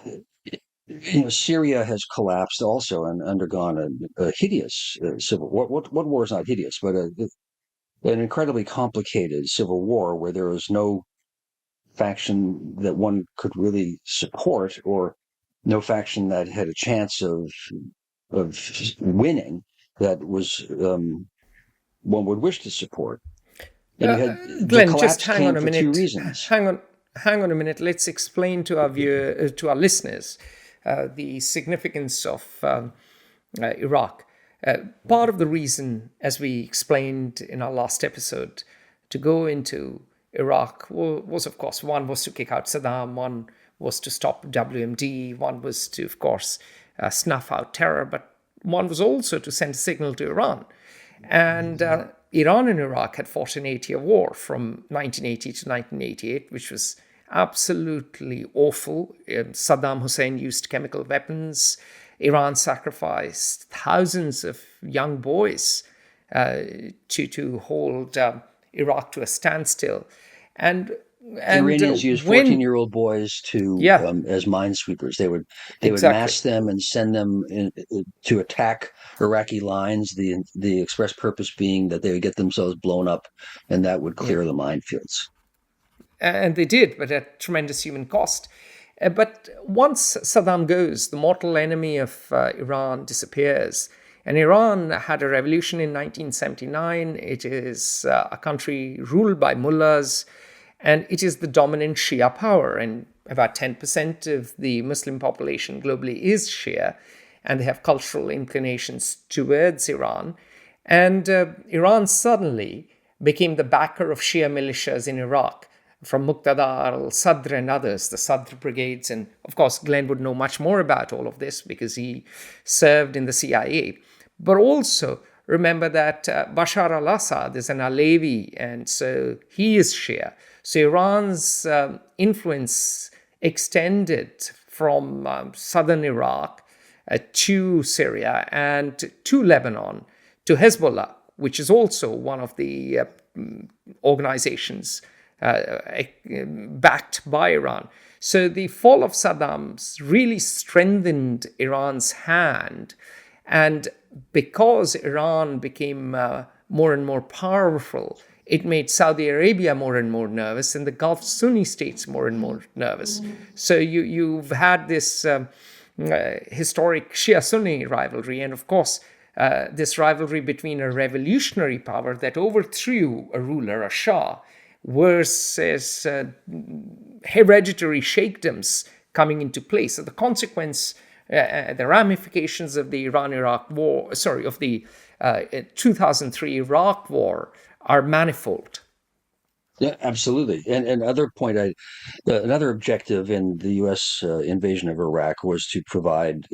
Syria has collapsed also and undergone a hideous civil war. What war is not hideous, but an incredibly complicated civil war where there was no faction that one could really support, or no faction that had a chance of winning that was one would wish to support. And you had the Glenn, collapse just hang came on a for minute. two reasons. Hang on a minute. Let's explain to our listeners the significance of Iraq. Part of the reason, as we explained in our last episode, to go into Iraq was, of course, one was to kick out Saddam, one was to stop WMD, one was to, of course, snuff out terror, but one was also to send a signal to Iran. And Iran and Iraq had fought an 8-year war from 1980 to 1988, which was absolutely awful. Saddam Hussein used chemical weapons. Iran sacrificed thousands of young boys to hold Iraq to a standstill. And Iranians used 14-year-old boys to as minesweepers. They would mass them and send them to attack Iraqi lines. The express purpose being that they would get themselves blown up, and that would clear the minefields. And they did, but at tremendous human cost. But once Saddam goes, the mortal enemy of Iran disappears. And Iran had a revolution in 1979. It is a country ruled by mullahs, and it is the dominant Shia power. And about 10% of the Muslim population globally is Shia, and they have cultural inclinations towards Iran. And Iran suddenly became the backer of Shia militias in Iraq, from Muqtada al-Sadr and others, the Sadr brigades. And of course, Glenn would know much more about all of this because he served in the CIA. But also remember that Bashar al-Assad is an Alevi, and so he is Shia. So Iran's influence extended from southern Iraq to Syria and to Lebanon, to Hezbollah, which is also one of the organizations backed by Iran. So the fall of Saddam's really strengthened Iran's hand. And because Iran became more and more powerful, it made Saudi Arabia more and more nervous, and the Gulf Sunni states more and more nervous. So you've had this historic Shia-Sunni rivalry, and of course, this rivalry between a revolutionary power that overthrew a ruler, a Shah, versus hereditary sheikdoms coming into place. So the consequence, the ramifications of the Iran-Iraq war, of the 2003 Iraq war are manifold. Yeah, absolutely. And another objective in the U.S. Invasion of Iraq was to provide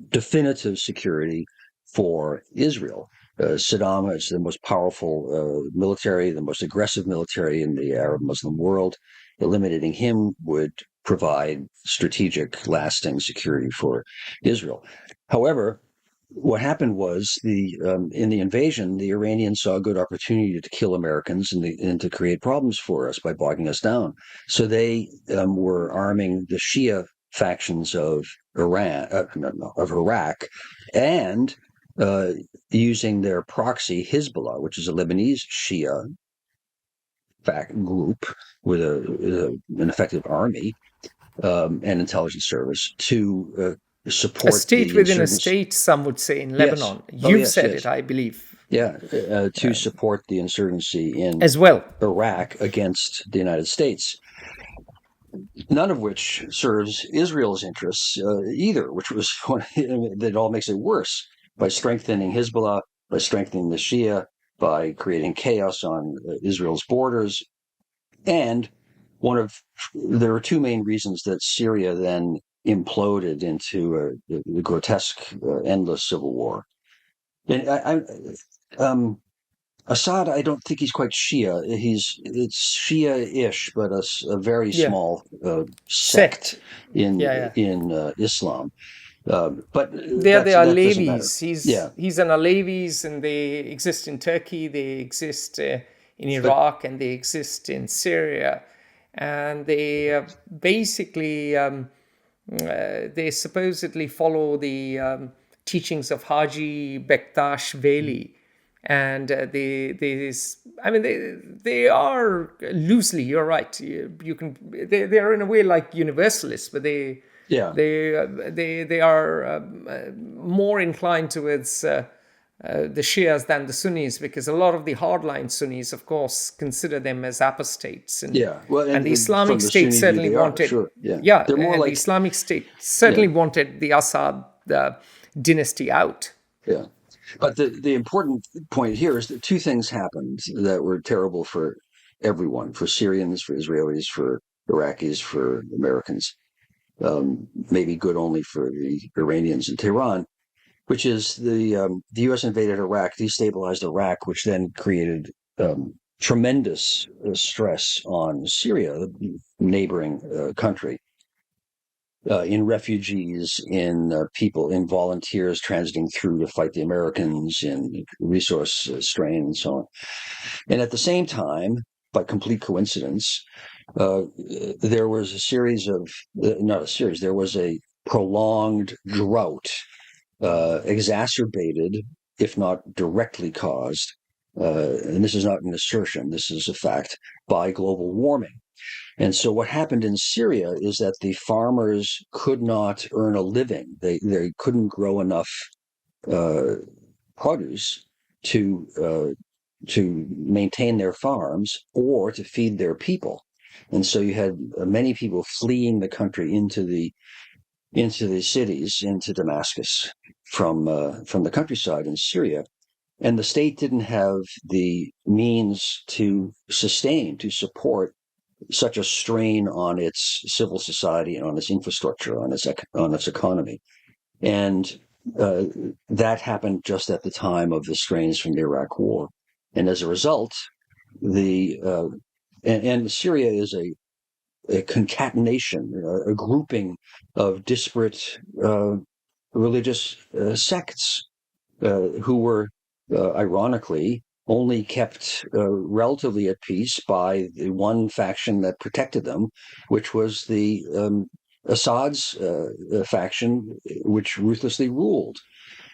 definitive security for Israel. Saddam is the most powerful military, the most aggressive military in the Arab Muslim world. Eliminating him would provide strategic, lasting security for Israel. However, what happened was in the invasion, the Iranians saw a good opportunity to kill Americans and to create problems for us by bogging us down. So they were arming the Shia factions of Iraq, and using their proxy Hezbollah, which is a Lebanese Shia group with an effective army and intelligence service to support a state within a state, some would say, in Lebanon. Yes. You've said it, I believe. Yeah, to support the insurgency in as well Iraq against the United States. None of which serves Israel's interests either, which was that all makes it worse by strengthening Hezbollah, by strengthening the Shia by creating chaos on Israel's borders. And there were two main reasons that Syria then imploded into the grotesque, endless civil war. And Assad, I don't think he's quite Shia. It's Shia-ish, but a very Yeah. small sect Sect. in Yeah, yeah. Islam. But They are that doesn't matter. Alevis. Yeah, He's an Alevis, and they exist in Turkey. They exist in but Iraq, and they exist in Syria, and they basically they supposedly follow the teachings of Haji Bektash Veli, and they are loosely. You're right. You can. They are in a way like universalists, but yeah, they are more inclined towards the Shias than the Sunnis, because a lot of the hardline Sunnis, of course, consider them as apostates, yeah. Well, and the and Islamic from the State Sunni view, certainly they are wanted, sure. Yeah, yeah, they're more and the like Islamic State yeah, certainly wanted the Assad dynasty out. yeah. But the important point here is that two things happened that were terrible for everyone: for Syrians, for Israelis, for Iraqis, for Americans. Maybe good only for the Iranians in Tehran, which is the U.S. invaded Iraq, destabilized Iraq, which then created tremendous stress on Syria, the neighboring country, in refugees, in people, in volunteers transiting through to fight the Americans, in resource strain, and so on. And at the same time, by complete coincidence, uh, there was a series of, not a series, there was a prolonged drought, exacerbated, if not directly caused, and this is not an assertion, this is a fact, by global warming. And so what happened in Syria is that the farmers could not earn a living. They couldn't grow enough uh, produce to maintain their farms or to feed their people. And so you had many people fleeing the country into the cities, into Damascus from the countryside in Syria. And the state didn't have the means to support such a strain on its civil society and on its infrastructure, on its economy. And uh, that happened just at the time of the strains from the Iraq War. And as a result, the and Syria is a concatenation, a grouping of disparate religious sects who were, ironically, only kept relatively at peace by the one faction that protected them, which was the Assad's faction, which ruthlessly ruled.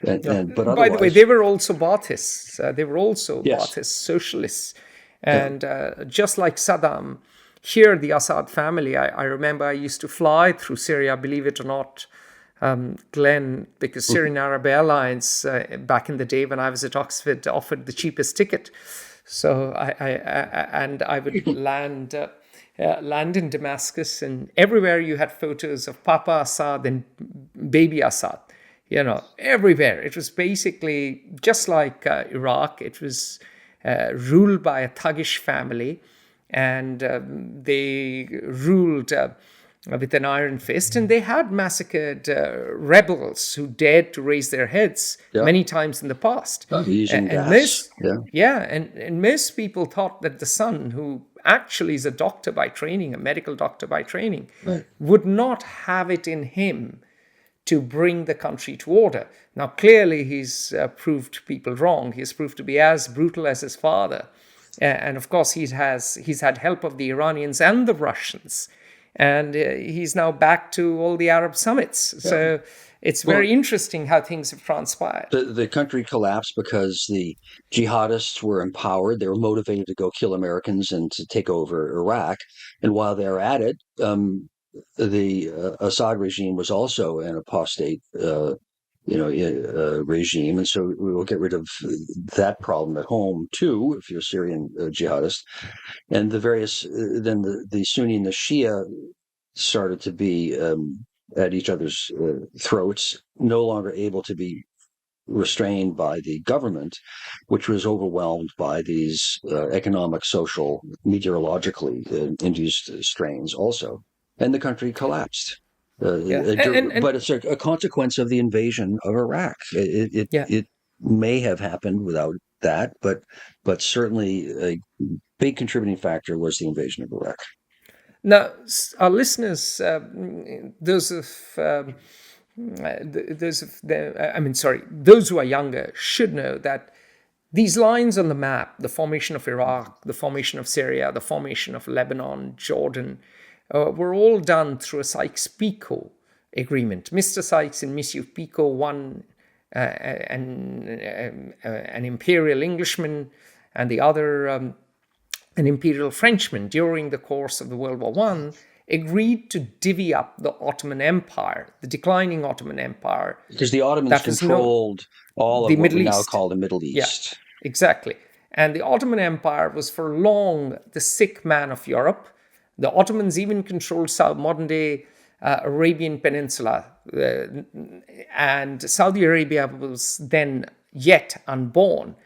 Yeah. But By the way, otherwise, they were also Baathists. They were also yes, Baathist socialists. yeah, And just like Saddam, here, the Assad family, I remember I used to fly through Syria, believe it or not, Glenn, because Syrian Arab Airlines, back in the day when I was at Oxford, offered the cheapest ticket. So I would land in Damascus, and everywhere you had photos of Papa Assad and Baby Assad. Everywhere. It was basically just like Iraq. It was ruled by a thuggish family, and they ruled with an iron fist, and they had massacred rebels who dared to raise their heads yeah, many times in the past. using And gas, most, yeah, yeah, and most people thought that the son, who actually is a doctor by training, a medical doctor by training, right. would not have it in him to bring the country to order. Now, clearly, he's proved people wrong. He's proved to be as brutal as his father. And of course, he's had help of the Iranians and the Russians. And he's now back to all the Arab summits. Yeah. So it's Well, very interesting how things have transpired. the country collapsed because the jihadists were empowered. They were motivated to go kill Americans and to take over Iraq. And while they're at it, the Assad regime was also an apostate, regime, and so we will get rid of that problem at home too. If you're a Syrian jihadist, and the various then the Sunni and the Shia started to be at each other's throats, no longer able to be restrained by the government, which was overwhelmed by these economic, social, meteorologically induced strains also. And the country collapsed. Yeah, But it's a consequence of the invasion of Iraq. yeah. It may have happened without that, but certainly a big contributing factor was the invasion of Iraq. Now, our listeners, those of those who are younger should know that these lines on the map, the formation of Iraq, the formation of Syria, the formation of Lebanon, Jordan, were all done through a Sykes-Picot agreement. Mr. Sykes and Monsieur Picot, one an imperial Englishman, and the other an imperial Frenchman, during the course of the World War I, agreed to divvy up the Ottoman Empire, the declining Ottoman Empire. Because the Ottomans controlled all of what we now call the Middle East. Yeah, exactly. And the Ottoman Empire was for long the sick man of Europe. The Ottomans even controlled modern-day Arabian Peninsula, and Saudi Arabia was then yet unborn.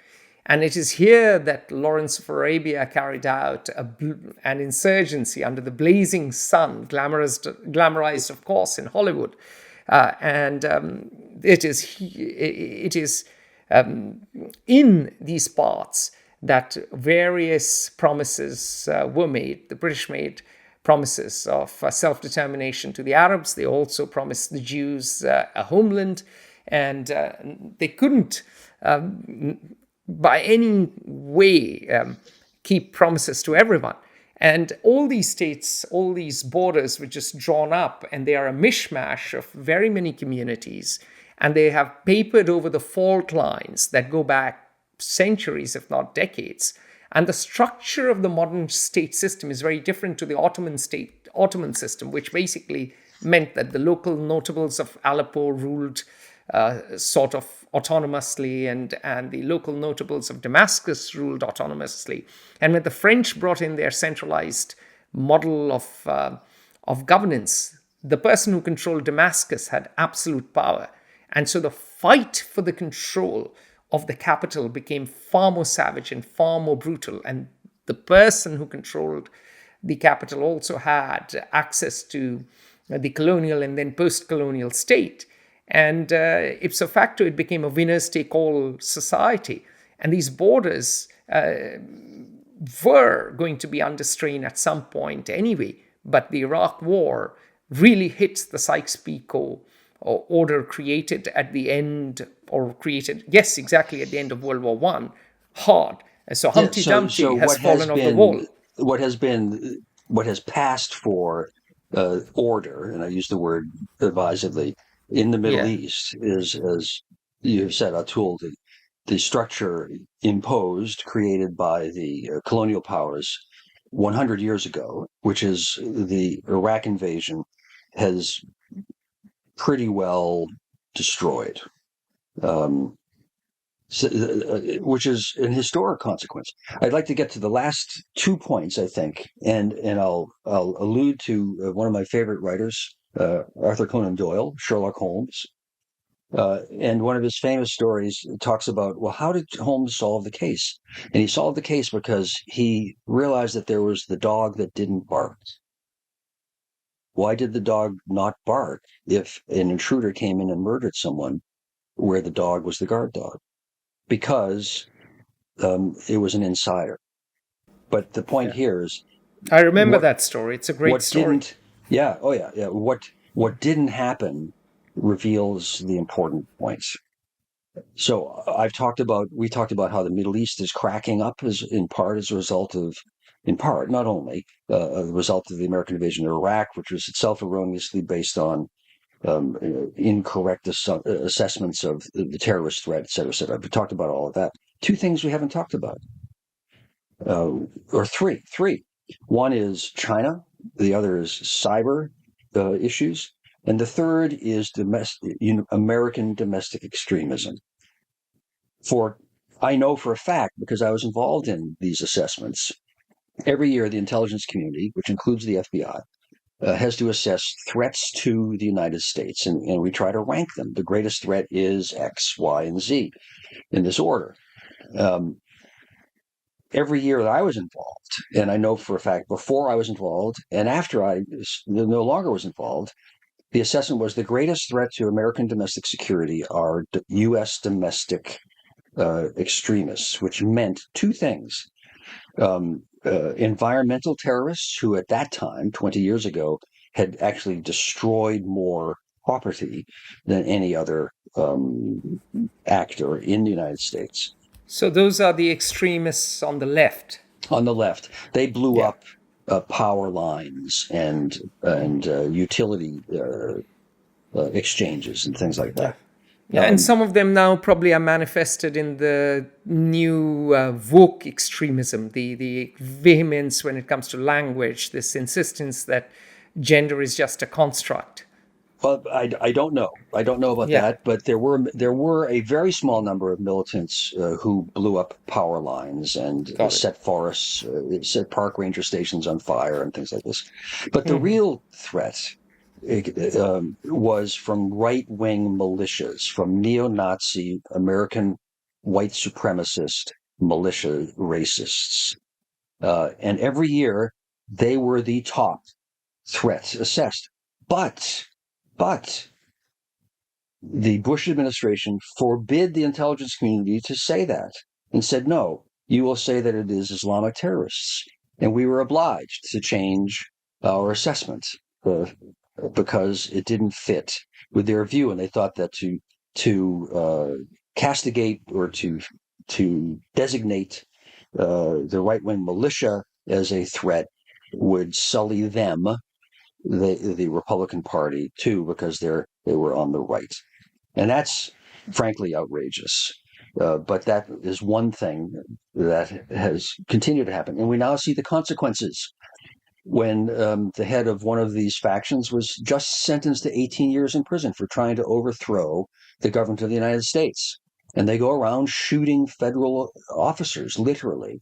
And it is here that Lawrence of Arabia carried out an insurgency under the blazing sun, glamorized of course, in Hollywood. It is in these parts that various promises were made. The British made promises of self-determination to the Arabs. They also promised the Jews a homeland, and they couldn't by any way keep promises to everyone. And all these states, all these borders were just drawn up, and they are a mishmash of very many communities. And they have papered over the fault lines that go back centuries, if not decades. And the structure of the modern state system is very different to the Ottoman system, which basically meant that the local notables of Aleppo ruled sort of autonomously, and the local notables of Damascus ruled autonomously. And when the French brought in their centralized model of governance, the person who controlled Damascus had absolute power. And so the fight for the control of the capital became far more savage and far more brutal. And the person who controlled the capital also had access to the colonial and then post-colonial state. And ipso facto, it became a winners-take-all society. And these borders were going to be under strain at some point anyway. But the Iraq War really hit the Sykes-Picot order created at the end, yes, exactly at the end of World War I, hard. So Humpty Dumpty has fallen off the wall. What has passed for order, and I use the word advisedly, in the Middle East is, as you said, Atul, the structure imposed, created by the colonial powers 100 years ago, which is the Iraq invasion, has pretty well destroyed, which is an historic consequence. I'd like to get to the last 2 points, I think, and I'll allude to one of my favorite writers, Arthur Conan Doyle, Sherlock Holmes. And one of his famous stories talks about, well, how did Holmes solve the case? And he solved the case because he realized that there was the dog that didn't bark. Why did the dog not bark if an intruder came in and murdered someone where the dog was the guard dog? Because it was an insider. But the point here is, I remember that story. It's a great story. What didn't happen reveals the important points. So we talked about how the Middle East is cracking up not only a result of the American invasion of Iraq, which was itself erroneously based on incorrect assessments of the terrorist threat, et cetera, et cetera. We've talked about all of that. 2 things we haven't talked about, or three. One is China. The other is cyber issues. And the third is American domestic extremism. I know for a fact, because I was involved in these assessments, every year the intelligence community, which includes the FBI, has to assess threats to the United States, and we try to rank them. The greatest threat is X, Y, and Z in this order. Every year that I was involved, and I know for a fact before I was involved and after I no longer was involved, the assessment was the greatest threat to American domestic security are U.S. domestic extremists, which meant two things. Environmental terrorists who at that time, 20 years ago, had actually destroyed more property than any other actor in the United States. So those are the extremists on the left. On the left, they blew up power lines and utility exchanges and things like that. Yeah, and some of them now probably are manifested in the new woke extremism, the vehemence when it comes to language, this insistence that gender is just a construct. Well, I don't know. I don't know about that, but there were a very small number of militants who blew up power lines and set forests, set park ranger stations on fire and things like this. But the real threat was from right-wing militias, from neo-Nazi American white supremacist militia racists. And every year they were the top threats assessed. But the Bush administration forbid the intelligence community to say that and said, no, you will say that it is Islamic terrorists. And we were obliged to change our assessment because it didn't fit with their view. And they thought that to castigate or to designate the right-wing militia as a threat would sully them, the Republican Party, too, because they were on the right. And that's frankly outrageous. But that is one thing that has continued to happen. And we now see the consequences. When the head of one of these factions was just sentenced to 18 years in prison for trying to overthrow the government of the United States. And they go around shooting federal officers, literally,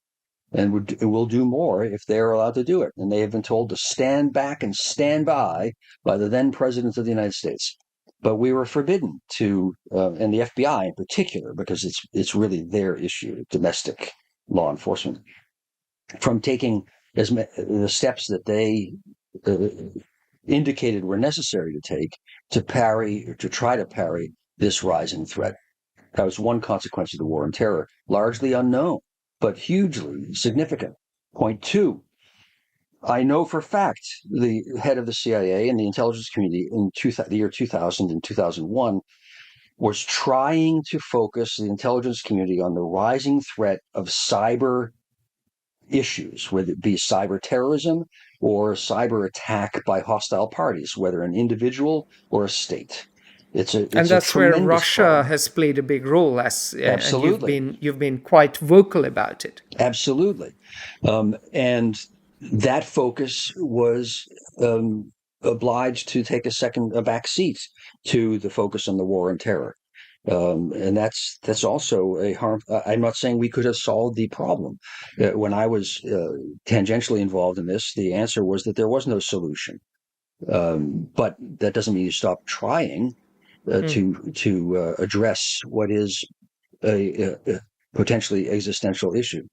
and will do more if they're allowed to do it. And they have been told to stand back and stand by the then president of the United States. But we were forbidden to, and the FBI in particular, because it's really their issue, domestic law enforcement, from taking the steps that they indicated were necessary to take to try to parry this rising threat. That was one consequence of the war on terror, largely unknown, but hugely significant. Point two, I know for a fact the head of the CIA and the intelligence community in the year 2000 and 2001 was trying to focus the intelligence community on the rising threat of cyber issues, whether it be cyber terrorism or cyber attack by hostile parties, whether an individual or a state. And that's where Russia has played a big role, absolutely. And you've been quite vocal about it. Absolutely, and that focus was obliged to take a back seat to the focus on the war on terror. And that's also a harm. I'm not saying we could have solved the problem. When I was tangentially involved in this, the answer was that there was no solution. But that doesn't mean you stop trying to address what is a potentially existential issue.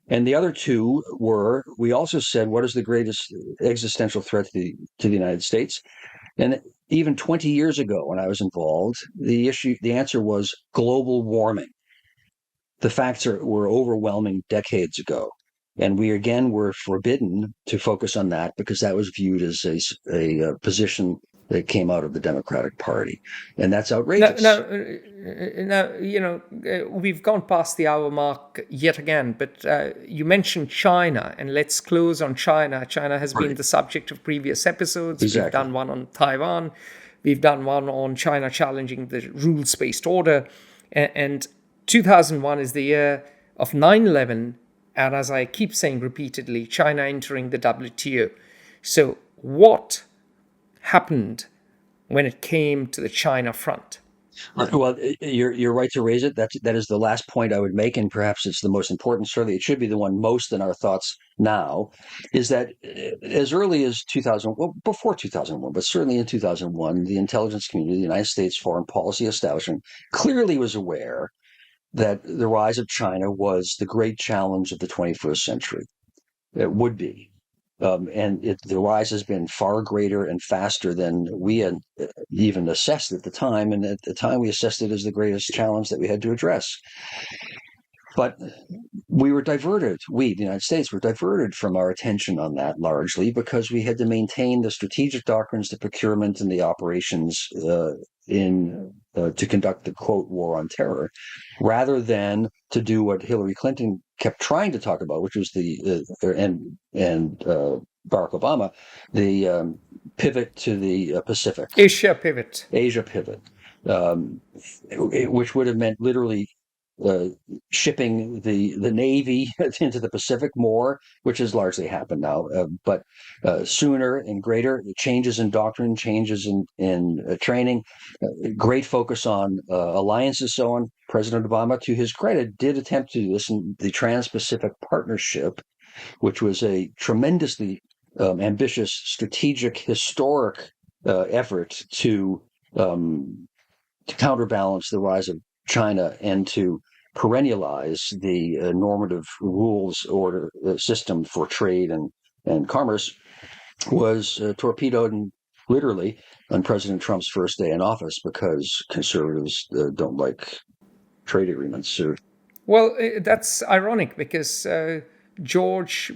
And the other two were, we also said, what is the greatest existential threat to the United States? And even 20 years ago, when I was involved, the answer was global warming. The facts were overwhelming decades ago. And we again were forbidden to focus on that because that was viewed as a position that came out of the Democratic Party. And that's outrageous. Now, we've gone past the hour mark yet again, but you mentioned China, and let's close on China. China has been the subject of previous episodes. Exactly. We've done one on Taiwan. We've done one on China challenging the rules-based order. And 2001 is the year of 9/11, and as I keep saying repeatedly, China entering the WTO. So what happened when it came to the China front? Well, you're right to raise it. That is the last point I would make, and perhaps it's the most important. Certainly, it should be the one most in our thoughts now. Is that as early as 2000, well, before 2001, but certainly in 2001, the intelligence community, the United States foreign policy establishment, clearly was aware that the rise of China was the great challenge of the 21st century. It would be. The rise has been far greater and faster than we had even assessed at the time. And at the time, we assessed it as the greatest challenge that we had to address. But we were diverted. We, the United States, were diverted from our attention on that largely because we had to maintain the strategic doctrines, the procurement, and the operations to conduct the quote war on terror, rather than to do what Hillary Clinton kept trying to talk about, which was Barack Obama, the pivot to the Pacific, Asia pivot, which would have meant literally shipping the Navy into the Pacific more, which has largely happened now, but sooner and greater changes in doctrine, changes in training, great focus on alliances, so on. President Obama, to his credit, did attempt to do this in the Trans-Pacific Partnership, which was a tremendously ambitious, strategic, historic effort to counterbalance the rise of China and to perennialize the normative rules order system for trade and commerce, was torpedoed literally on President Trump's first day in office because conservatives don't like trade agreements. Well, that's ironic because George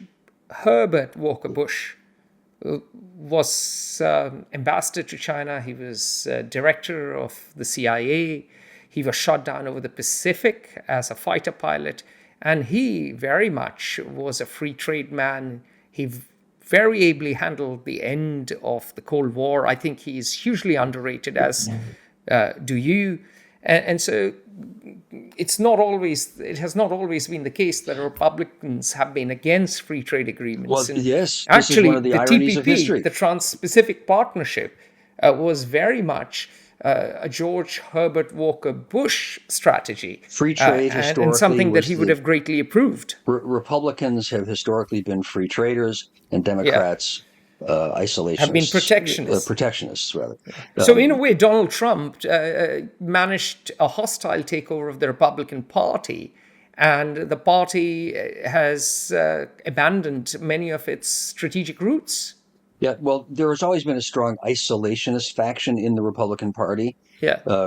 Herbert Walker Bush was ambassador to China. He was director of the CIA. He was shot down over the Pacific as a fighter pilot. And he very much was a free trade man. He very ably handled the end of the Cold War. I think he is hugely underrated, as do you. And so it has not always been the case that Republicans have been against free trade agreements. Well, yes, actually, this is one of the ironies of history. The Trans-Pacific Partnership, was very much a George Herbert Walker Bush strategy. Free trade historically and something that he would have greatly approved. Republicans have historically been free traders, and Democrats isolationists. Have been protectionists. Protectionists, rather. So in a way, Donald Trump managed a hostile takeover of the Republican Party, and the party has abandoned many of its strategic roots. Yeah, well, there has always been a strong isolationist faction in the Republican Party,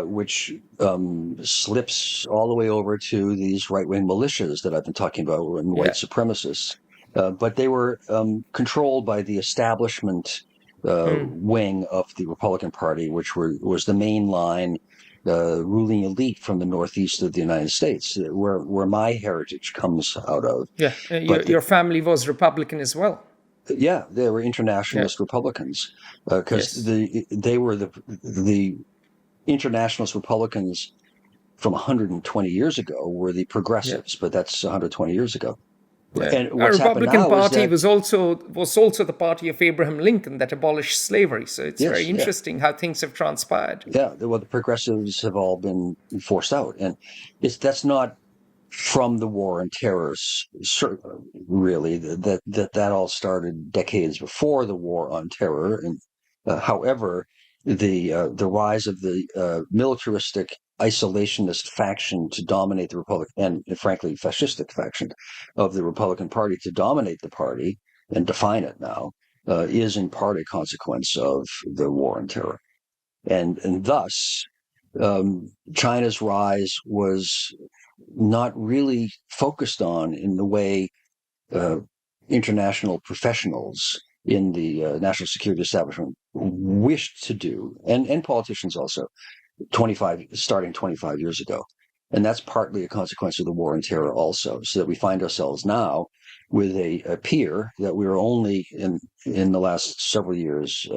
which slips all the way over to these right-wing militias that I've been talking about, and white supremacists. But they were controlled by the establishment wing of the Republican Party, which was the mainline ruling elite from the Northeast of the United States, where my heritage comes out of. Yeah, your family was Republican as well. Yeah, they were internationalist Republicans because they were the internationalist Republicans from 120 years ago were the progressives, but that's 120 years ago. Yeah. And what's the Republican Party was also the party of Abraham Lincoln that abolished slavery. So it's very interesting how things have transpired. Yeah, well, the progressives have all been forced out, and that's not from the war on terror, really. That all started decades before the war on terror. And however, the rise of the militaristic isolationist faction to dominate the Republican, and frankly fascistic faction of the Republican Party to dominate the party and define it now, is in part a consequence of the war on terror, and thus China's rise was not really focused on in the way international professionals in the national security establishment wished to do, and politicians also, starting 25 years ago. And that's partly a consequence of the war on terror also, so that we find ourselves now with a peer that we were only in the last several years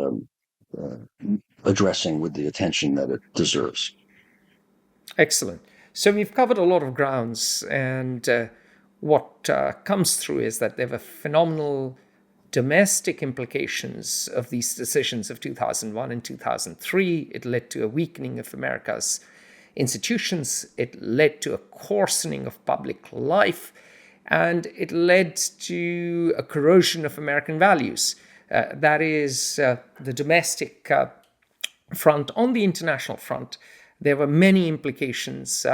addressing with the attention that it deserves. Excellent. So we've covered a lot of grounds, and what comes through is that there were phenomenal domestic implications of these decisions of 2001 and 2003. It led to a weakening of America's institutions, it led to a coarsening of public life, and it led to a corrosion of American values. That is the domestic front. On the international front, there were many implications,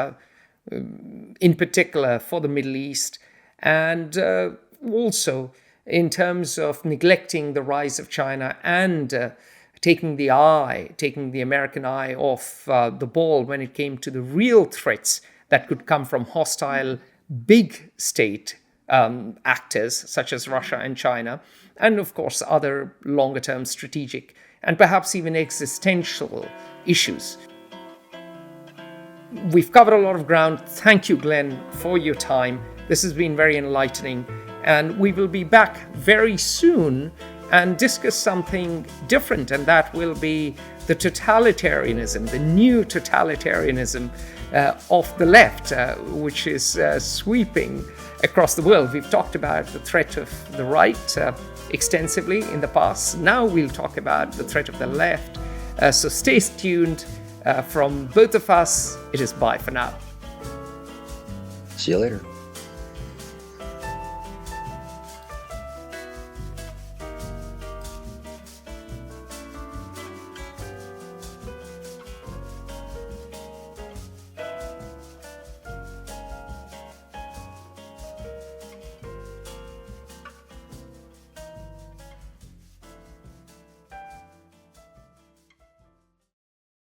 in particular for the Middle East, and also in terms of neglecting the rise of China and taking the American eye off the ball when it came to the real threats that could come from hostile big state actors such as Russia and China, and of course other longer-term strategic and perhaps even existential issues. We've covered a lot of ground. Thank you, Glenn, for your time. This has been very enlightening, and we will be back very soon and discuss something different, and that will be the totalitarianism, the new totalitarianism of the left, which is sweeping across the world. We've talked about the threat of the right extensively in the past. Now we'll talk about the threat of the left. So stay tuned. From both of us, it is bye for now. See you later.